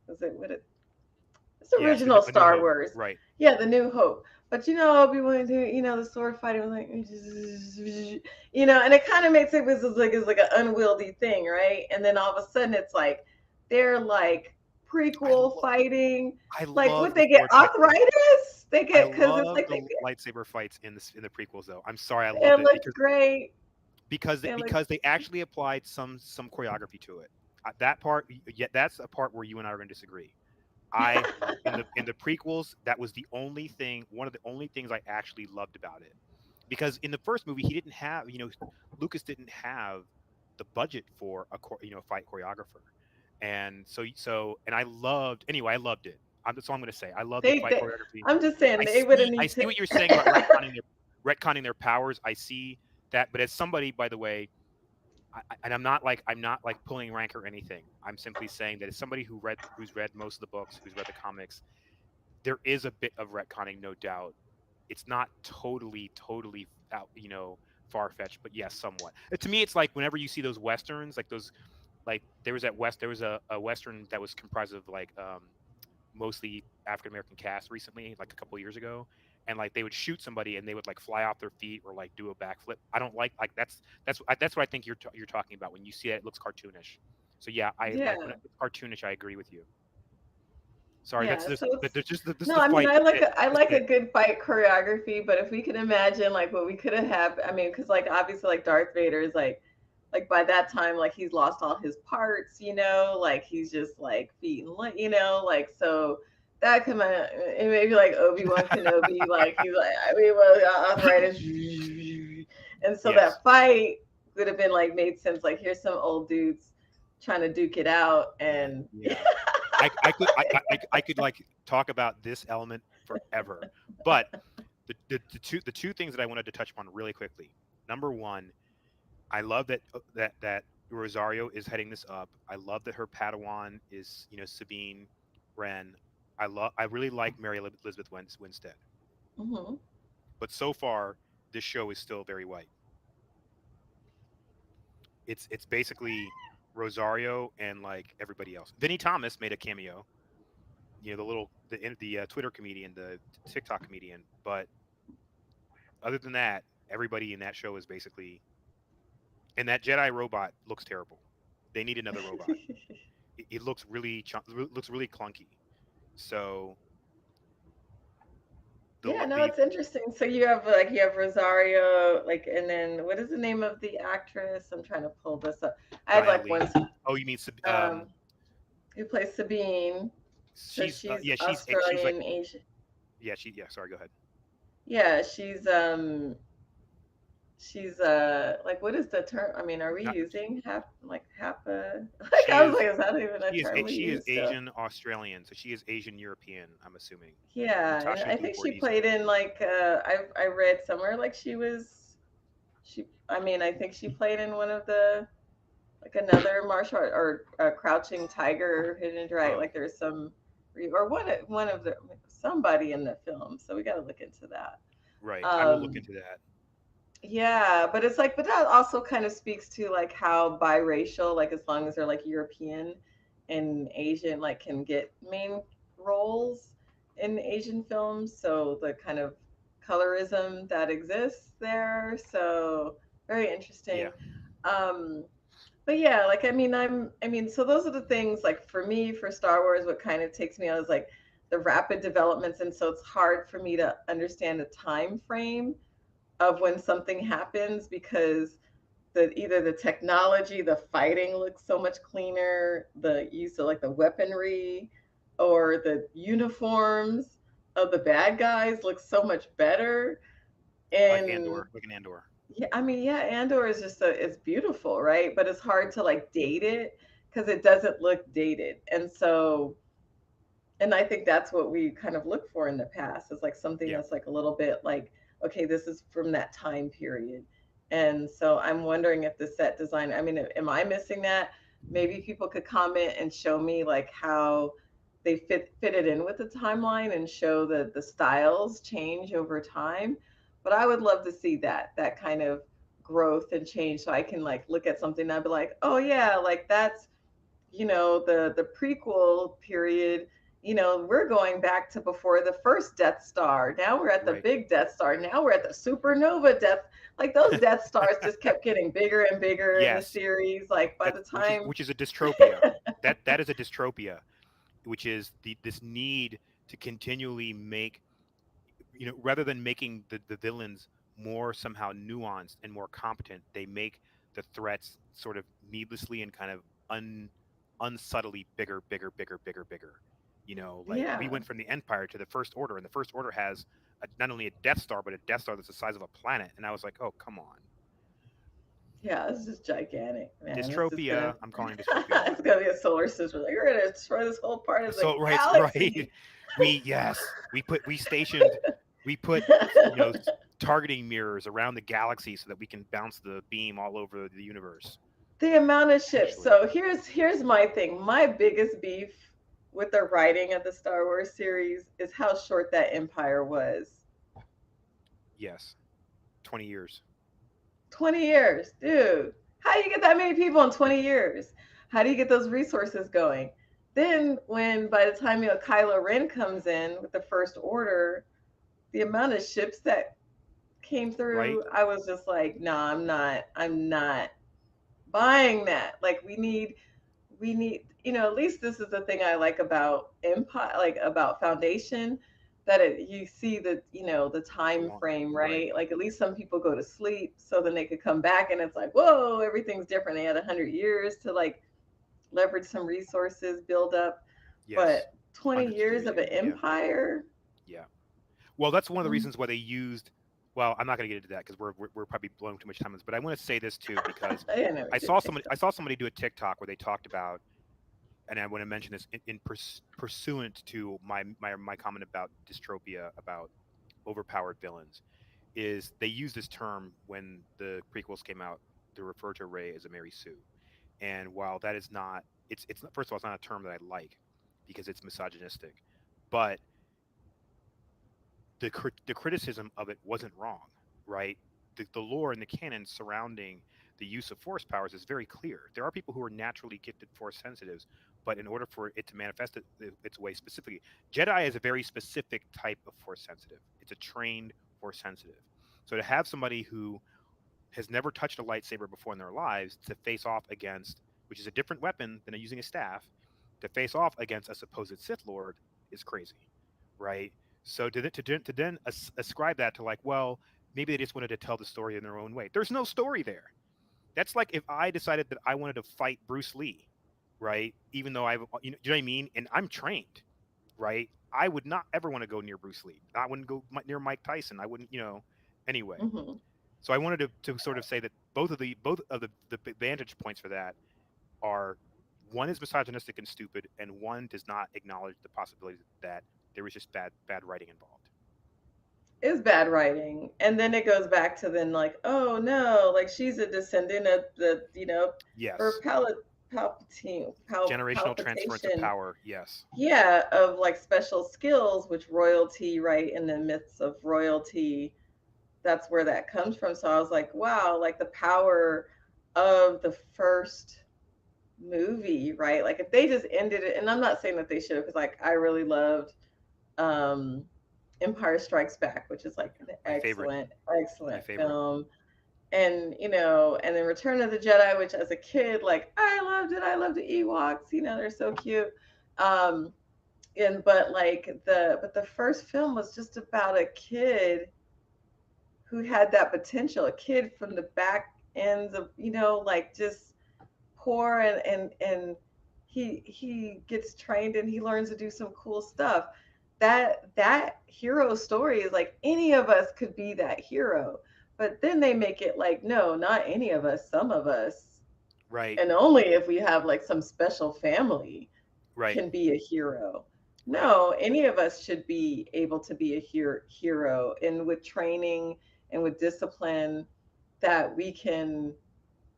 was it what it? It's Yeah, it's original A New Star Hope. Wars. Right. Yeah, the New Hope. But Obi-Wan do, the sword fighting was like, and it kind of makes it was it's like an unwieldy thing, right? And then all of a sudden it's like they're like I prequel love fighting. I Like what love the they get sword fights. arthritis? They I get because it's love like the lightsaber fights in the prequels though. I'm sorry, I it loved it looks great. It looks because they actually applied some choreography to it. That part, yeah, that's a part where you and I are going to disagree. I in the prequels, that was the only thing, one of the only things I actually loved about it. Because in the first movie, he didn't have, Lucas didn't have the budget for a fight choreographer, and and I loved anyway. I loved it. That's all I'm going to say. I love the fight they choreography. I'm just saying they would have I need see to. what you're saying about retconning their powers. I see that, but as somebody, by the way, and I'm not like pulling rank or anything. I'm simply saying that as somebody who's read most of the books, who's read the comics, there is a bit of retconning, no doubt. It's not totally out, far fetched, but yes, somewhat. To me, it's like whenever you see those westerns, like those, like there was a western that was comprised of like mostly African American cast recently, like a couple of years ago, and like they would shoot somebody and they would like fly off their feet or like do a backflip. I don't like that's what I think you're talking about when you see it. It looks cartoonish. So yeah, I like when Yeah. it's cartoonish. I agree with you. Sorry, Yeah, so but it's there's just this no, the I mean fight. I That's like a it. good fight choreography, but if we could imagine like what we could have had, I mean, because like obviously like Darth Vader is like by that time like he's lost all his parts, like he's just like feet and like so that could and maybe like Obi-Wan Kenobi, like he's like I mean well arthritis, and so Yes. that fight would have been like made sense. Like here's some old dudes trying to duke it out, and Yeah. I could like talk about this element forever. But the two things that I wanted to touch upon really quickly. Number one, I love that Rosario is heading this up. I love that her Padawan is Sabine Wren. I really like Mary Elizabeth Winstead. Mhm. But so far, this show is still very white. It's basically Rosario and like everybody else. Vinnie Thomas made a cameo. The Twitter comedian, the TikTok comedian. But other than that, everybody in that show is basically. And that Jedi robot looks terrible. They need another robot. It looks looks really clunky. So Yeah, no, the it's interesting. So you have Rosario, like, and then what is the name of the actress? I'm trying to pull this up. I had Diane like Lee. one Oh, you mean um who plays Sabine. So she's she's yeah she's like Australian Asian. yeah sorry, go ahead. Yeah, she's like what is the term? I mean, are we Not using half a like she I was is like, is that even a term we she is use still? Asian Australian, so she is Asian European. I'm assuming Yeah, and Natasha I think she Liu-Bordizzo. played in like I read somewhere like she I mean I think she played in one of the like another martial art or Crouching Tiger, Hidden Dragon. Oh, Like there's some or one of the somebody in the film. So we got to look into that. right. I will look Um, into that. yeah, but it's like, but that also kind of speaks to like how biracial, like as long as they're like European and Asian, like can get main roles in Asian films. So the kind of colorism that exists there. So very Yeah, interesting. Um, but yeah, like I mean, so those are the things like for me for Star Wars, what kind of takes me out is like the rapid developments, and so it's hard for me to understand the time frame of when something happens because either the technology, the fighting looks so much cleaner, the use of like the weaponry or the uniforms of the bad guys looks so much better. And Like an Andor. yeah, I mean, yeah, Andor is just it's beautiful, right? But it's hard to like date it because it doesn't look dated. And I think that's what we kind of look for in the past is like something Yeah, that's like a little bit like, okay, this is from that time period. And so I'm wondering if the set design, I mean, am I missing that? Maybe people could comment and show me like how they fit it in with the timeline and show that the styles change over time. But I would love to see that kind of growth and change, so I can like look at something and I'd be like, oh yeah, like that's, the prequel period. We're going back to before the first Death Star. Now we're at the Right. big Death Star. Now we're at the supernova Death. Like those Death Stars just kept getting bigger and bigger in the Yes. series. Like by That the which is time, which is a dystropia. That is a dystropia, which is this need to continually make, rather than making the villains more somehow nuanced and more competent, they make the threats sort of needlessly and kind of unsubtly bigger, bigger, bigger, bigger, bigger. Like we yeah, went from the Empire to the First Order, and the First Order has not only a Death Star, but a Death Star that's the size of a planet. And I was like, oh, come on. yeah, it's just gigantic, man. It's just gonna, Dystropia. I'm calling dystropia a it's lot. gonna be a solar system. Like we're gonna destroy this whole part of the So right, right. galaxy. Yes, we stationed, we put, you know targeting mirrors around the galaxy so that we can bounce the beam all over the universe. The amount of ships. Actually, So here's my thing. My biggest beef with the writing of the Star Wars series is how short that empire was. yes, 20 years. 20 years, dude. How do you get that many people in 20 years? How do you get those resources going? Then when by the time Kylo Ren comes in with the First Order, the amount of ships that came Right, through, I was just like, nah, I'm not buying that. Like we need, at least this is the thing I like about Empire, like about Foundation, that you see the, the the time long, frame, right. right? Like at least some people go to sleep so then they could come back and it's like, whoa, everything's different. They had 100 years to like leverage some resources, build up. Yes, But 20 hundreds of years years. of an Yeah, empire. yeah. Well, that's one of the Mm. reasons why they used. Well, I'm not going to get into that because we're probably blowing too much time on this. But I want to say this too because I didn't know we did I TikTok. saw somebody do a TikTok where they talked about, and I want to mention this pursuant to my comment about dystropia, about overpowered villains, is they use this term when the prequels came out to refer to Rey as a Mary Sue. And while that is not, it's first of all, it's not a term that I like because it's misogynistic, but the criticism of it wasn't wrong, right? The lore and the canon surrounding the use of force powers is very clear. There are people who are naturally gifted force sensitives, but in order for it to manifest its way specifically, Jedi is a very specific type of force sensitive. It's a trained force sensitive. So to have somebody who has never touched a lightsaber before in their lives to face off against, which is a different weapon than using a staff, to face off against a supposed Sith Lord is crazy, right? So to then ascribe that to, like, well, maybe they just wanted to tell the story in their own way. There's no story there. That's like if I decided that I wanted to fight Bruce Lee, right? Even though do you know what I mean? And I'm trained, right? I would not ever want to go near Bruce Lee. I wouldn't go near Mike Tyson. I wouldn't, anyway. Hmm. So I wanted to sort of say that both of the vantage points for that are, one is misogynistic and stupid, and one does not acknowledge the possibility that there was just bad writing involved. Is bad writing. And then it goes back to then like, oh no, like she's a descendant of the, her Yes, generational transference of palpitation, power. Yes, yeah, of like special skills, which royalty, right, in the myths of royalty, that's where that comes from. So I was like, wow, like the power of the first movie, right? Like if they just ended it, and I'm not saying that they should have, because like I really loved um Empire Strikes Back, which is like an my favorite, excellent, my excellent favorite. film. And and then Return of the Jedi, which as a kid, like I loved it. I loved the Ewoks, they're so cute. Um, and but the first film was just about a kid who had that potential, a kid from the back ends of, like just poor, and he gets trained and he learns to do some cool stuff. That hero story is like any of us could be that hero, but then they make it like, no, not any of us, some of us, Right, and only if we have like some special family right, can be a hero. right, No, any of us should be able to be a hero, and with training and with discipline, that we can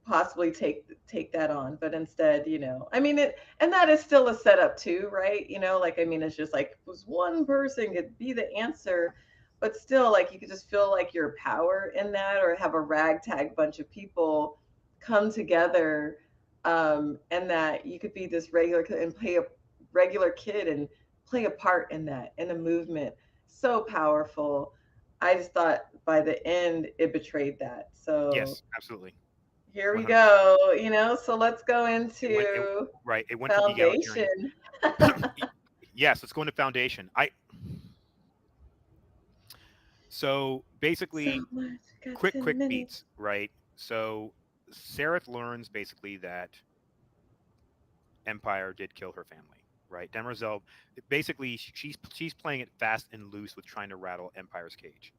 possibly take that on, but instead, I mean it, and that is still a setup too, right? Like, I mean, it's just like, was one person could be the answer, but still, like, you could just feel like your power in that, or have a ragtag bunch of people come together, and that you could be this regular kid and play a regular kid and play a part in that, in a movement. So powerful. I just thought by the end it betrayed that. So Yes, absolutely, here we 100%. go, so let's go It into right. It went from egalitarian. foundation. Yes, let's go into foundation. I so So basically much. Got quick 10 minutes. beats, right? So Sareth learns basically that Empire did kill her family, right? Demerzel basically she's playing it fast and loose with trying to rattle Empire's cage,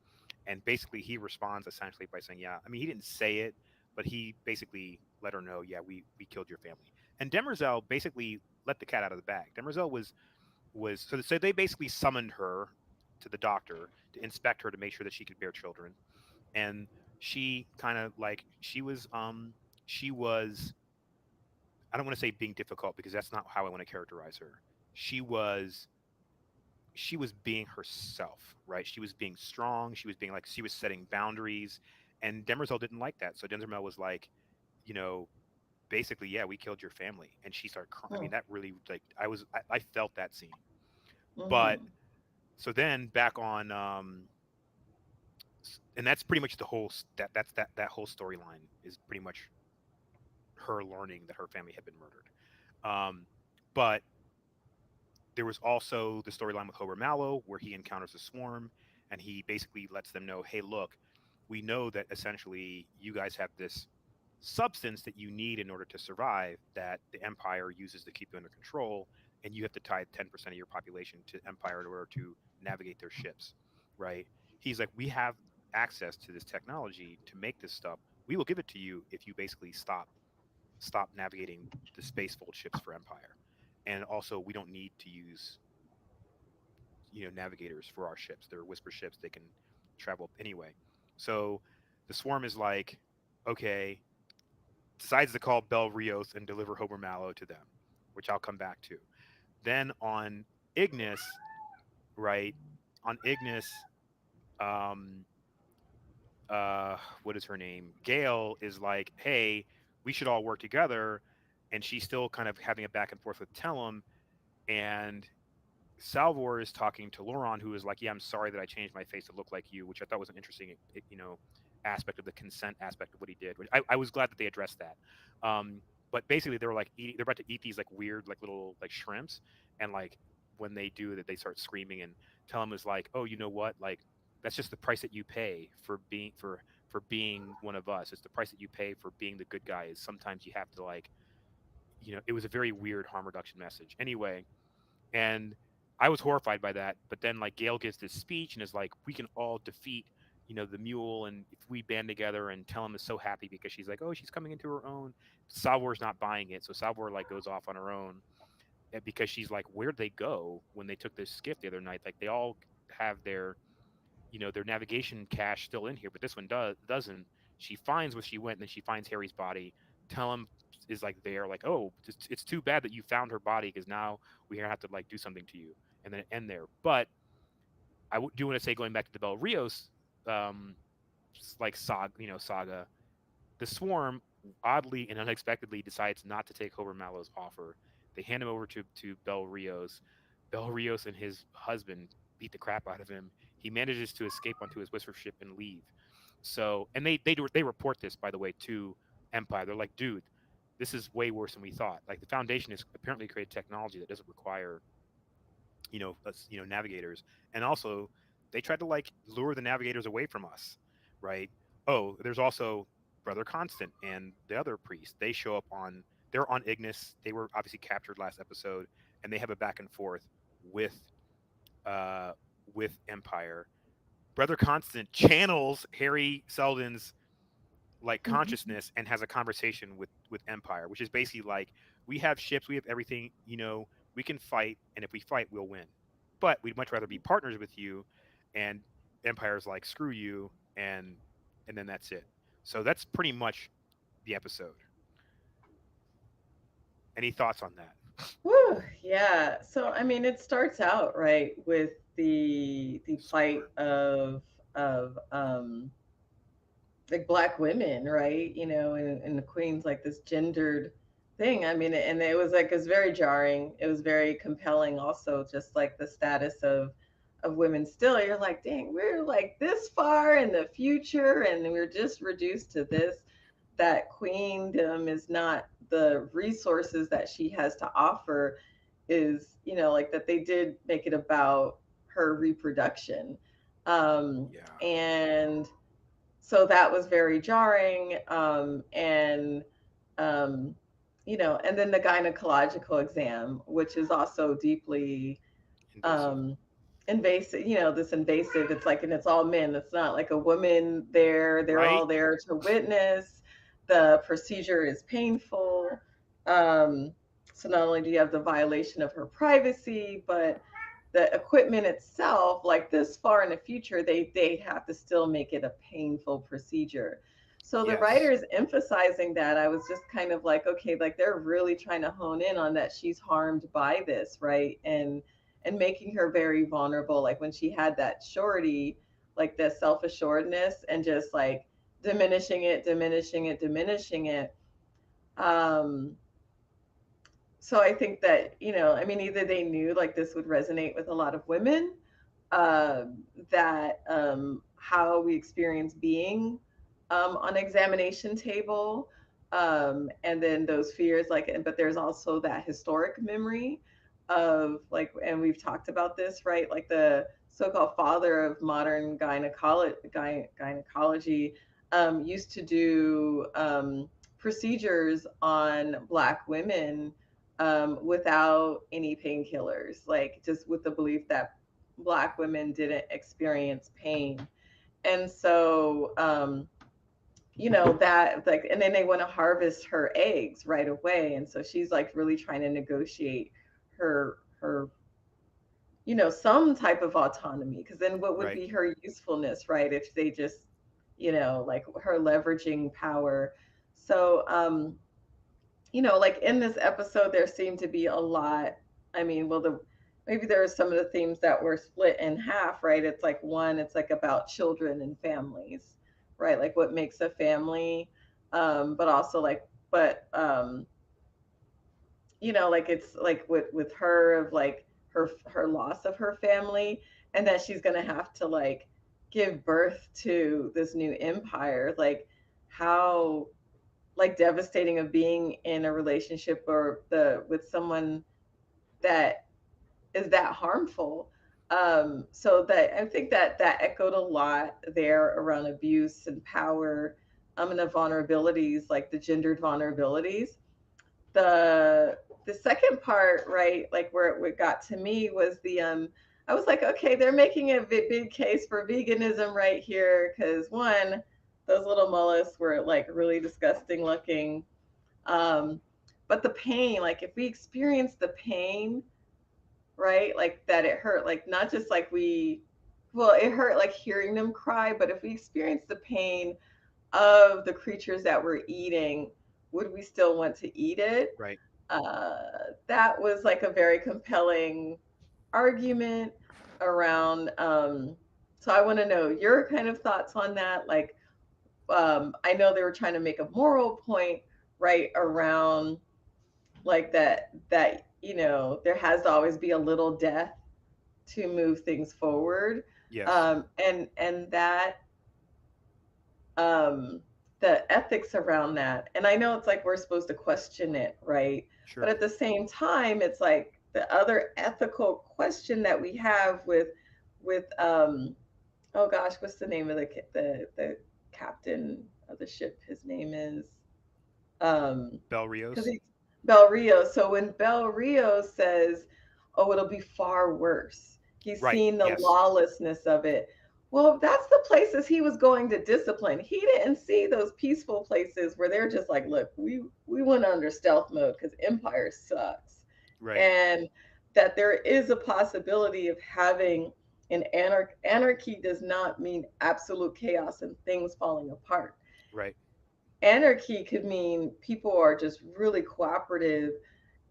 and basically he responds essentially by saying, "Yeah, I mean he didn't say it, but he basically let her know, yeah, we killed your family." And Demerzel basically let the cat out of the bag. Demerzel was so they basically summoned her to the doctor to inspect her to make sure that she could bear children, and she kind of like she was I don't want to say being difficult because that's not how I want to characterize her. She was she was being herself, right? She was being strong. She was being like she was setting boundaries, and Demerzel didn't like that. So Demerzel was like, you know, basically, yeah, we killed your family, and she started crying. I mean, Hmm. that really like I felt that scene. But Mm-hmm. so then back on, and that's pretty much the whole that whole storyline is pretty much her learning that her family had been murdered. But there was also the storyline with Hober Mallow where he encounters the swarm and he basically lets them know, hey, look, we know that essentially you guys have this substance that you need in order to survive that the Empire uses to keep you under control, and you have to tie 10% of your population to Empire in order to navigate their ships, right? He's like, we have access to this technology to make this stuff. We will give it to you if you basically stop navigating the spacefold ships for Empire. And also, we don't need to use navigators for our ships. They're whisper ships; they can travel anyway. So the swarm is like, okay, decides to call Bel Rios and deliver Homer Mallow to them, which I'll come back to. Then on Ignis, right? On Ignis, um, what is her name? Gail is like, hey, we should all work together, and she's still kind of having a back and forth with Tellum, and Salvor is talking to Lauron, who is like, "Yeah, I'm sorry that I changed my face to look like you," which I thought was an interesting, aspect of the consent aspect of what he did. Which I was glad that they addressed that. But basically, they were like they're about to eat these like weird, like little like shrimps, and like when they do that, they start screaming and tell him is like, "Oh, you know what? Like that's just the price that you pay for being one of us. It's the price that you pay for being the good guy. Is sometimes you have to like, it was a very weird harm reduction message. Anyway, and I was horrified by that. But then like Gail gives this speech and is like, we can all defeat, the mule, and if we band together, and Tellum is so happy because she's like, oh, she's coming into her own. Salvor's not buying it, so Salvor like goes off on her own because she's like, where'd they go when they took this skiff the other night? Like they all have their navigation cache still in here, but this one doesn't. She finds where she went, and then she finds Harry's body. Tellum is like there, like, oh, it's too bad that you found her body because now we have to like do something to you, and then end there. But do want to say, going back to the Bel Rios, um, like saga, the Swarm oddly and unexpectedly decides not to take Hober Mallow's offer. They hand him over to Bel Rios. Bel Rios and his husband beat the crap out of him. He manages to escape onto his whisper ship and leave. So, and they report this, by the way, to Empire. They're like, dude, this is way worse than we thought. Like the Foundation has apparently created technology that doesn't require us, navigators, and also they tried to like lure the navigators away from us, right? Oh, there's also Brother Constant and the other priest. They show up on they're on Ignis. They were obviously captured last episode, and they have a back and forth with uh with Empire. Brother Constant channels Harry Seldon's like consciousness and has a conversation with Empire, which is basically like, we have ships, we have everything, we can fight, and if we fight, we'll win. But we'd much rather be partners with you. And Empire's like, screw you, and then that's it. So that's pretty much the episode. Any thoughts on that? Whew, yeah. So I mean, it starts out right with the plight Score. of like black women, right? You know, and the queen's like this gendered thing. I mean, and it was like it was very jarring. It was very compelling, also, just like the status of women. Still, you're like, dang, we're like this far in the future, and we're just reduced to this. That queendom is not the resources that she has to offer. Is, you know, like that they did make it about her reproduction, Yeah. and so that was very jarring. And um, you know, and then the gynecological exam, which is also deeply Invasive. um, invasive. You know, this invasive. It's like, and it's all men. It's not like a woman there. They're Right. all there to witness. The procedure is painful. Um, so not only do you have the violation of her privacy, but the equipment itself, like this far in the future, they have to still make it a painful procedure. So the Yes. writers emphasizing that, I was just kind of like, okay, like they're really trying to hone in on that she's harmed by this, right? And making her very vulnerable, like when she had that shorty, like the self-assuredness, and just like diminishing it, diminishing it, diminishing it. um so I think that, you know, I mean, either they knew like this would resonate with a lot of women, that how we experience being on examination table, and then those fears, like, but there's also that historic memory of like, and we've talked about this, right? Like the so-called father of modern gynecology used to do procedures on black women without any painkillers, like just with the belief that black women didn't experience pain. And so, you know, that like, and then they want to harvest her eggs right away. And so she's like really trying to negotiate her, you know, some type of autonomy. Because then what would Right. be her usefulness, right? If they just, you know, like her leveraging power. So, you know, like in this episode, there seemed to be a lot. I mean, well, the maybe there are some of the themes that were split in half, right? It's like one, it's like about children and families, right? Like what makes a family, but also like, but you know, like it's like with her of like her loss of her family, and that she's gonna have to like give birth to this new empire, like how like devastating of being in a relationship or the with someone that is that harmful. So that I think that that echoed a lot there around abuse and power, and the vulnerabilities, like the gendered vulnerabilities. The second part, right, like where it got to me was the I was like, okay, they're making a big case for veganism right here, because one, those little mollusks were like really disgusting looking. um but the pain, like if we experience the pain, right, like that it hurt, like not just like we, well, it hurt like hearing them cry, but if we experience the pain of the creatures that we're eating, would we still want to eat it? Right. That was like a very compelling argument around. So I want to know your kind of thoughts on that. Like, I know they were trying to make a moral point right around like that you know there has to always be a little death to move things forward, Yes. and that um the ethics around that. And I know it's like we're supposed to question it, right? But Sure. at the same time, it's like the other ethical question that we have with oh gosh, what's the name of the captain of the ship? His name is Bel because Rios. he's Bel Rio. So when Bel Rio says, "Oh, it'll be far worse," he's Right. seen the Yes. lawlessness of it. Well, that's the places he was going to discipline. He didn't see those peaceful places where they're just like, "Look, we went under stealth mode because Empire sucks," Right. and that there is a possibility of having an anarchy does not mean absolute chaos and things falling apart. Right. anarchy could mean people are just really cooperative,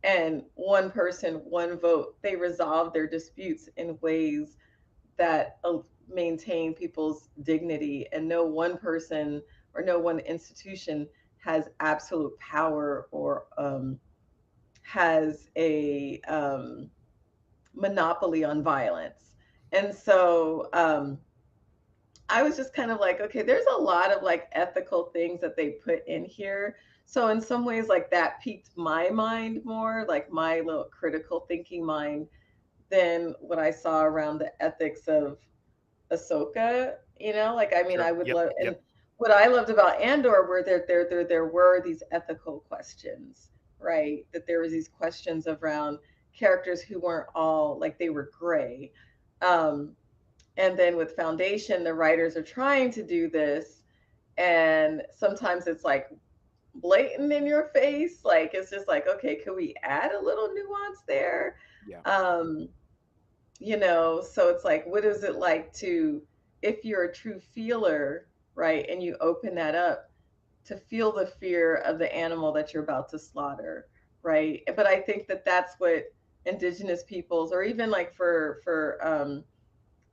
and one person, one vote, they resolve their disputes in ways that maintain people's dignity, and no one person or no one institution has absolute power or has a monopoly on violence. And so I was just kind of like, okay, there's a lot of like ethical things that they put in here. So in some ways, like that piqued my mind more, like my little critical thinking mind, than what I saw around the ethics of Ahsoka. You know, like I mean, Sure. I would Yep. love, Yep. and what I loved about Andor were there were these ethical questions, right? That there was these questions around characters who weren't all like they were gray. Um, and then with Foundation, the writers are trying to do this, and sometimes it's like blatant in your face. Like it's just like, okay, could we add a little nuance there? Yeah. Um, so it's like, what is it like to, if you're a true feeler, right, and you open that up, to feel the fear of the animal that you're about to slaughter, right? But I think that that's what indigenous peoples, or even like for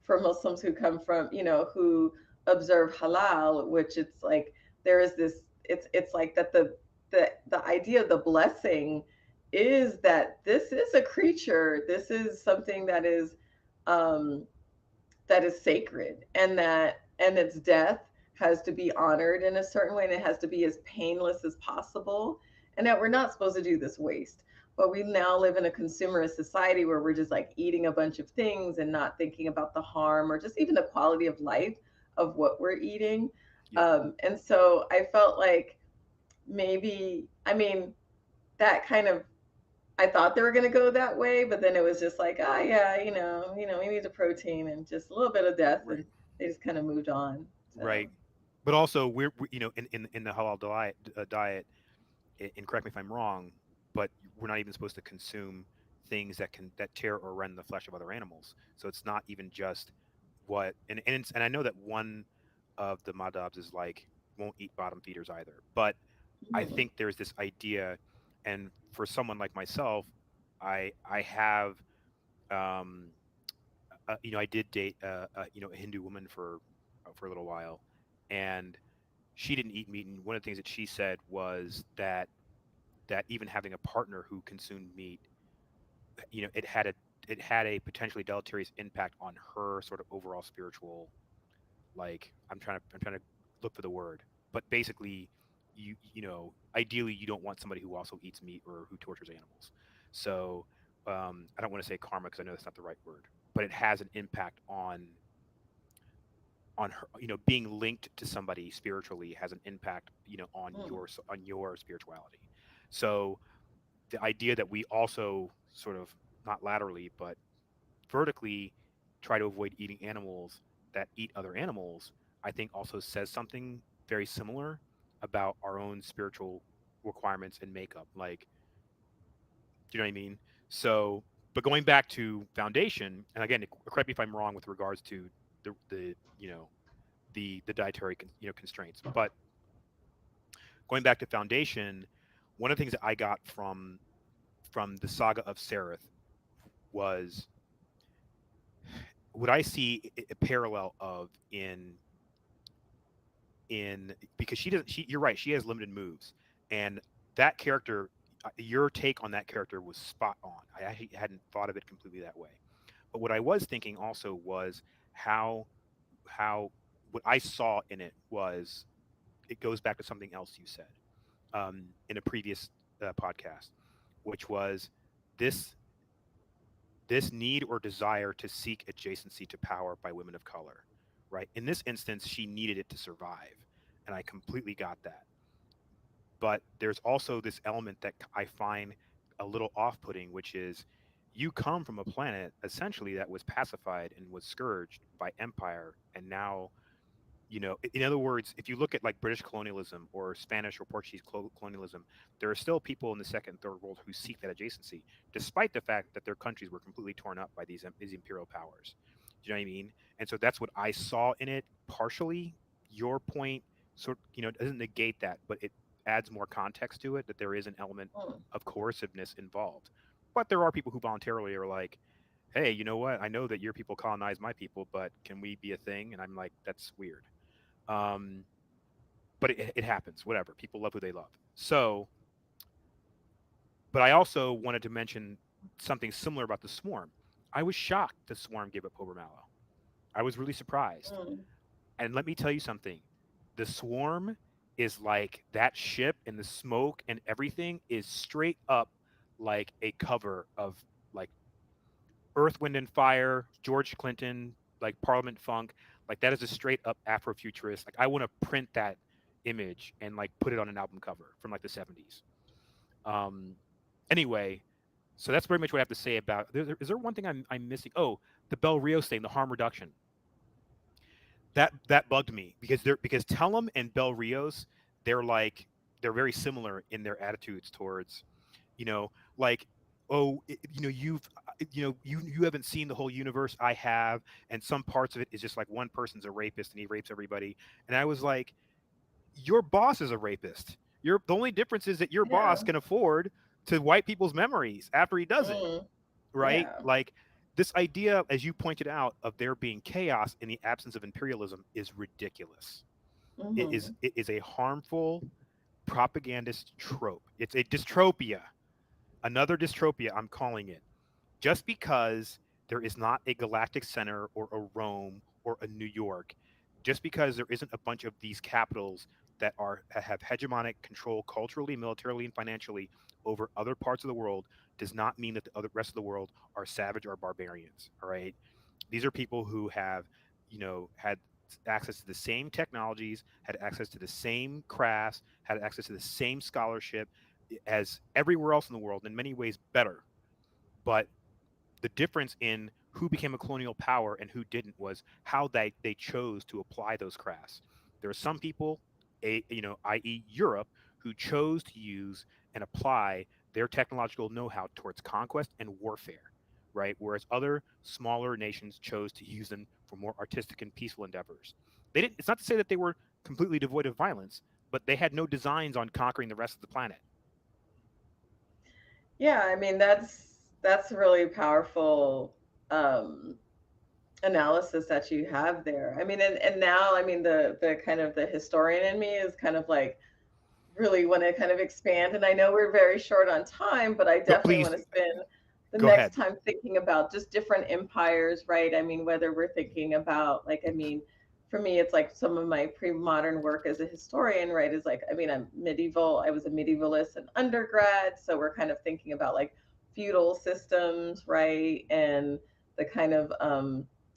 Muslims who come from, who observe halal, which it's like there is this, it's like that the idea of the blessing is that this is a creature, this is something um that is sacred, and its death has to be honored in a certain way, and it has to be as painless as possible, and that we're not supposed to do this waste. But we now live in a consumerist society where we're just like eating a bunch of things and not thinking about the harm or just even the quality of life of what we're eating. Yep. And so I felt like maybe, I mean, that kind of, I thought they were going to go that way, but then it was just like, oh yeah, we need a protein and just a little bit of death, and Right. they just kind of moved on. Right. So, But also, in the halal diet, and correct me if I'm wrong, but we're not even supposed to consume things that tear or rend the flesh of other animals. So it's not even just and I know that one of the madhabs is like won't eat bottom feeders either. But I mhm, think there's this idea, and for someone like myself, I have um I did date a Hindu woman for a little while, and she didn't eat meat. And one of the things that she said was that even having a partner who consumed meat, it had a potentially deleterious impact on her sort of overall spiritual, like I'm trying to look for the word, but basically ideally you don't want somebody who also eats meat or who tortures animals. So I don't want to say karma because I know that's not the right word, but it has an impact on her, being linked to somebody spiritually has an impact, mm, on your spirituality. So the idea that we also sort of, not laterally but vertically, try to avoid eating animals that eat other animals, I think also says something very similar about our own spiritual requirements and makeup. Like, do you know what I mean? So, but going back to Foundation, and again, correct me if I'm wrong with regards to the the dietary constraints, but going back to Foundation, one of the things that I got from the saga of Sereth was what I see a parallel of in because she doesn't she you're right, she has limited moves, and that character, your take on that character was spot on. I actually hadn't thought of it completely that way. But what I was thinking also was how how what I saw in it was, it goes back to something else you said in a previous podcast, which was this this need or desire to seek adjacency to power by women of color, right? In this instance, she needed it to survive, and I completely got that. But there's also this element that I find a little off-putting, which is you come from a planet essentially that was pacified and was scourged by empire, and now, in other words, if you look at like British colonialism or Spanish or Portuguese colonialism, there are still people in the second and third world who seek that adjacency, despite the fact that their countries were completely torn up by these imperial powers. Do you know what I mean? And so that's what I saw in it partially. Your point doesn't negate that, but it adds more context to it, that there is an element Mm, of coerciveness involved. But there are people who voluntarily are like, hey, you know what? I know that your people colonize my people, but can we be a thing? And I'm like, that's weird. Um, but it happens. Whatever. People love who they love. So, but I also wanted to mention something similar about the Swarm. I was shocked the Swarm gave up Hober Mallow. I was really surprised. mm, And let me tell you something. The Swarm is like that ship, and the smoke and everything is straight up like a cover of like Earth, Wind, and Fire, George Clinton, like Parliament Funk. Like that is a straight up Afrofuturist. Like I want to print that image and like put it on an album cover from like the 70s. Um, anyway, so that's pretty much what I have to say about. Is there one thing I'm missing? Oh, the Bel Rios thing, the harm reduction. That bugged me because Tellum and Bel Rios, they're like they're very similar in their attitudes towards, you know, like, oh, you haven't seen the whole universe I have, and some parts of it is just like one person's a rapist and he rapes everybody, and I was like, your boss is a rapist. The only difference is that your yeah. boss can afford to wipe people's memories after he does it, Mm, right? yeah. Like this idea, as you pointed out, of there being chaos in the absence of imperialism is ridiculous. It is Hmm. it is a harmful propagandist trope. It's a dystopia, another dystopia. I'm calling it, just because there is not a galactic center or a Rome or a New York, just because there isn't a bunch of these capitals that have hegemonic control culturally, militarily, and financially over other parts of the world, does not mean that the other rest of the world are savage or barbarians. All right, these are people who have, had access to the same technologies, had access to the same crafts, had access to the same scholarship as everywhere else in the world, in many ways better. But the difference in who became a colonial power and who didn't was how they chose to apply those crafts. There are some people, i.e., Europe, who chose to use and apply their technological know-how towards conquest and warfare, right? Whereas other smaller nations chose to use them for more artistic and peaceful endeavors. They didn't. It's not to say that they were completely devoid of violence, but they had no designs on conquering the rest of the planet. Yeah, I mean that's really powerful um analysis that you have there. I mean, and now I mean the kind of the historian in me is kind of like really want to kind of expand. And I know we're very short on time, but I Go, definitely please want to spend the go next ahead. time thinking about just different empires, right? I mean, whether we're thinking about like, I mean, for me, it's like some of my pre-modern work as a historian, right? Is like, I mean, I was a medievalist in undergrad. So we're kind of thinking about like feudal systems, right? And the kind of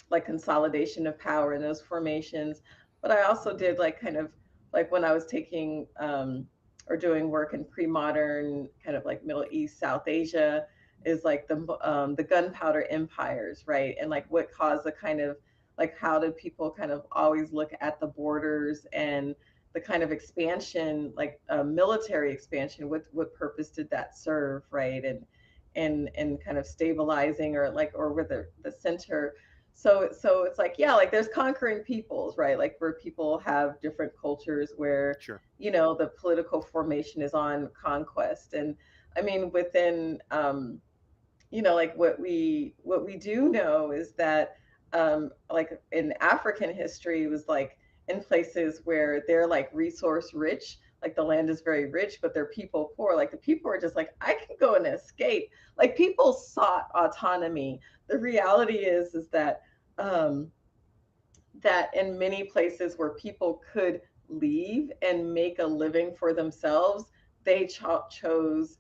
like consolidation of power in those formations. But I also did like kind of like when I was taking or doing work in pre-modern kind of like Middle East, South Asia, is like the gunpowder empires, right? And like what caused the kind of like how did people kind of always look at the borders and the kind of expansion, like military expansion? What purpose did that serve, right? And kind of stabilizing or like or with the center. So it's like yeah, like there's conquering peoples, right? Like where people have different cultures where Sure. the political formation is on conquest. And I mean within like what we do know is that like in African history was like in places where they're like resource rich, like the land is very rich, but their people poor. Like the people are just like, I can go and escape. Like people sought autonomy. The reality is um, that in many places where people could leave and make a living for themselves, they chose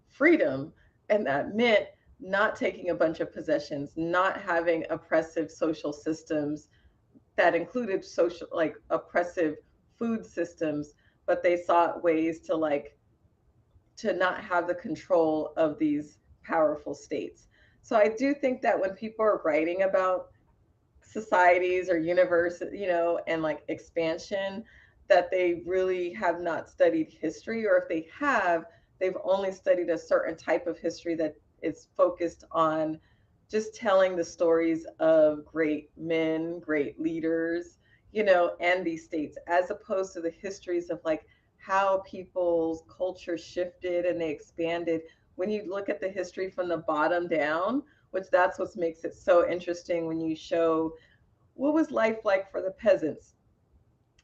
freedom. And that meant not taking a bunch of possessions, not having oppressive social systems that included social, like oppressive food systems, but they sought ways to like to not have the control of these powerful states. So I do think that when people are writing about societies or universe, and like expansion, that they really have not studied history, or if they have, they've only studied a certain type of history that is focused on just telling the stories of great men, great leaders, and these states, as opposed to the histories of like how people's culture shifted and they expanded. When you look at the history from the bottom down, which that's what makes it so interesting when you show what was life like for the peasants,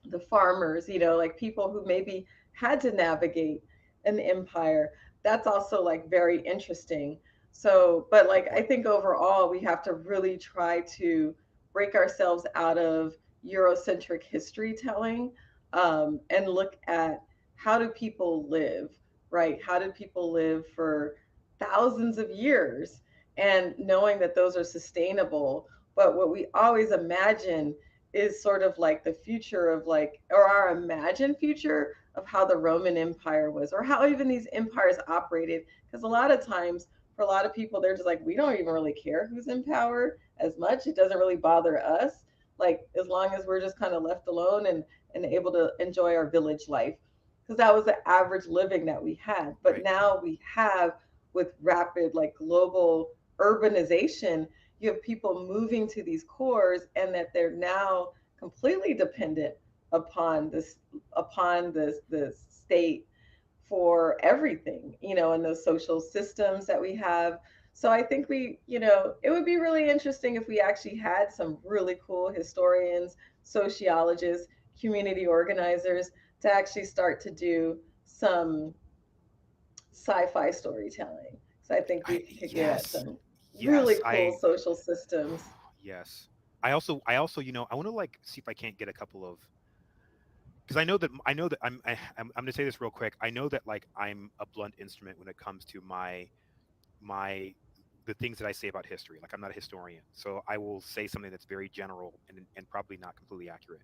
the farmers, like people who maybe had to navigate an empire. That's also like very interesting. So, but Good like I point. think overall we have to really try to break ourselves out of Eurocentric history telling, and look at how do people live, right? How did people live for thousands of years? And knowing that those are sustainable. But what we always imagine is sort of like the future of like, or our imagined future of how the Roman Empire was, or how even these empires operated. Because a lot of times, for a lot of people, they're just like, we don't even really care who's in power as much. It doesn't really bother us. Like, as long as we're just kind of left alone and able to enjoy our village life. Because that was the average living that we had. But Right. now we have, with rapid, like, global urbanization, you have people moving to these cores, and that they're now completely dependent upon the state for everything, and those social systems that we have. So I think it would be really interesting if we actually had some really cool historians, sociologists, community organizers to actually start to do some sci-fi storytelling. So I think we could get at Yes. some really Yes. cool social systems. Yes. I also, I want to like see if I can't get a couple of, because I know that I'm going to say this real quick. I know that like I'm a blunt instrument when it comes to my the things that I say about history. Like I'm not a historian, so I will say something that's very general and probably not completely accurate,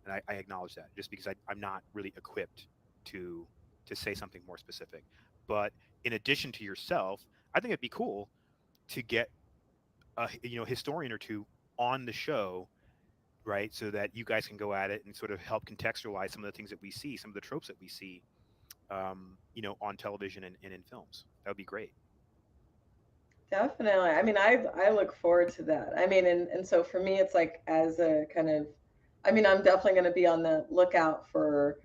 and I acknowledge that just because I'm not really equipped to to say something more specific. But in addition to yourself, I think it'd be cool to get a historian or two on the show, right? So that you guys can go at it and sort of help contextualize some of the things that we see, some of the tropes that we see, on television and in films. That would be great. Definitely. I mean, I look forward to that. I mean, and so for me, it's like as a kind of, I mean, I'm definitely going to be on the lookout for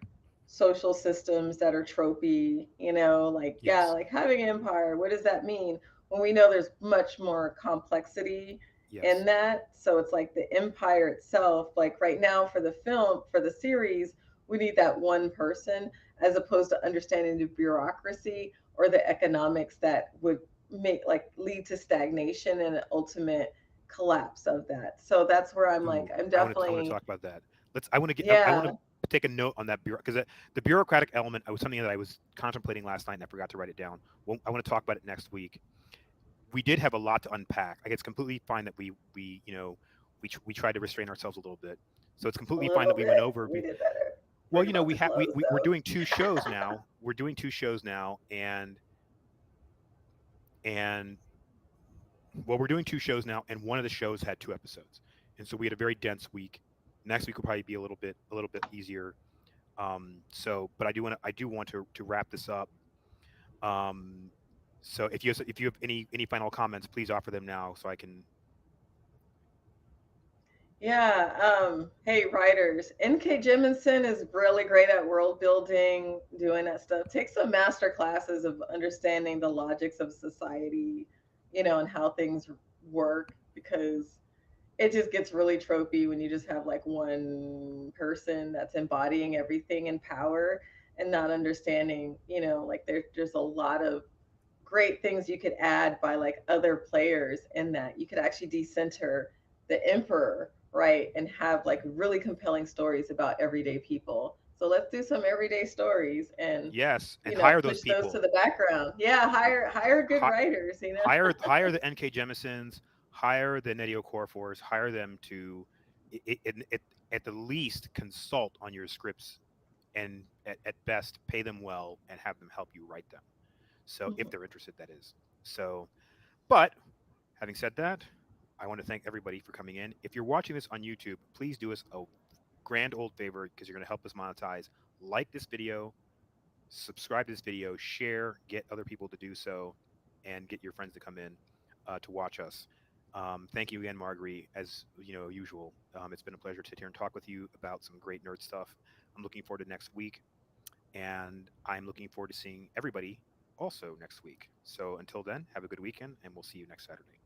social systems that are tropey, like, yeah, Yes. like having an empire, what does that mean? When we know there's much more complexity in Yes. that. So it's like the empire itself, like right now for the film, for the series, we need that one person as opposed to understanding the bureaucracy or the economics that would make like lead to stagnation and an ultimate collapse of that. So that's where I'm like, Ooh, I'm I want to definitely, talk about that. I want to get I want yeah. to take a note on that because the bureaucratic element was something that I was contemplating last night and I forgot to write it down. Well, I want to talk about it next week. We did have a lot to unpack. Like it's completely fine that we tried to restrain ourselves a little bit. So it's A completely fine that little we went bit. over. We did better. Well, We're about we to have close we're though. doing two shows now. We're doing two shows now, and well, we're doing two shows now, and one of the shows had two episodes, and so we had a very dense week. Next week will probably be a little bit easier. But I do want to wrap this up. Um, so if you have any final comments, please offer them now so I can. Yeah. Hey, writers. N.K. Jemisin is really great at world building, doing that stuff. Take some master classes of understanding the logics of society, and how things work, because it just gets really tropey when you just have like one person that's embodying everything in power and not understanding, like there's a lot of great things you could add by like other players in that. You could actually decenter the emperor, right? And have like really compelling stories about everyday people. So let's do some everyday stories and Yes, and hire those push those to people. the background. Yeah, hire good Hi, writers, hire the NK Jemisons, hire the Netio Corfors, hire them to at the least consult on your scripts and at best pay them well and have them help you write them. So if they're interested, that is. So, but having said that, I want to thank everybody for coming in. If you're watching this on YouTube, please do us a grand old favor because you're going to help us monetize. Like this video, subscribe to this video, share, get other people to do so, and get your friends to come in to watch us. Thank you again, Marguerite. As usual, it's been a pleasure to sit here and talk with you about some great nerd stuff. I'm looking forward to next week, and I'm looking forward to seeing everybody also next week. So until then, have a good weekend, and we'll see you next Saturday.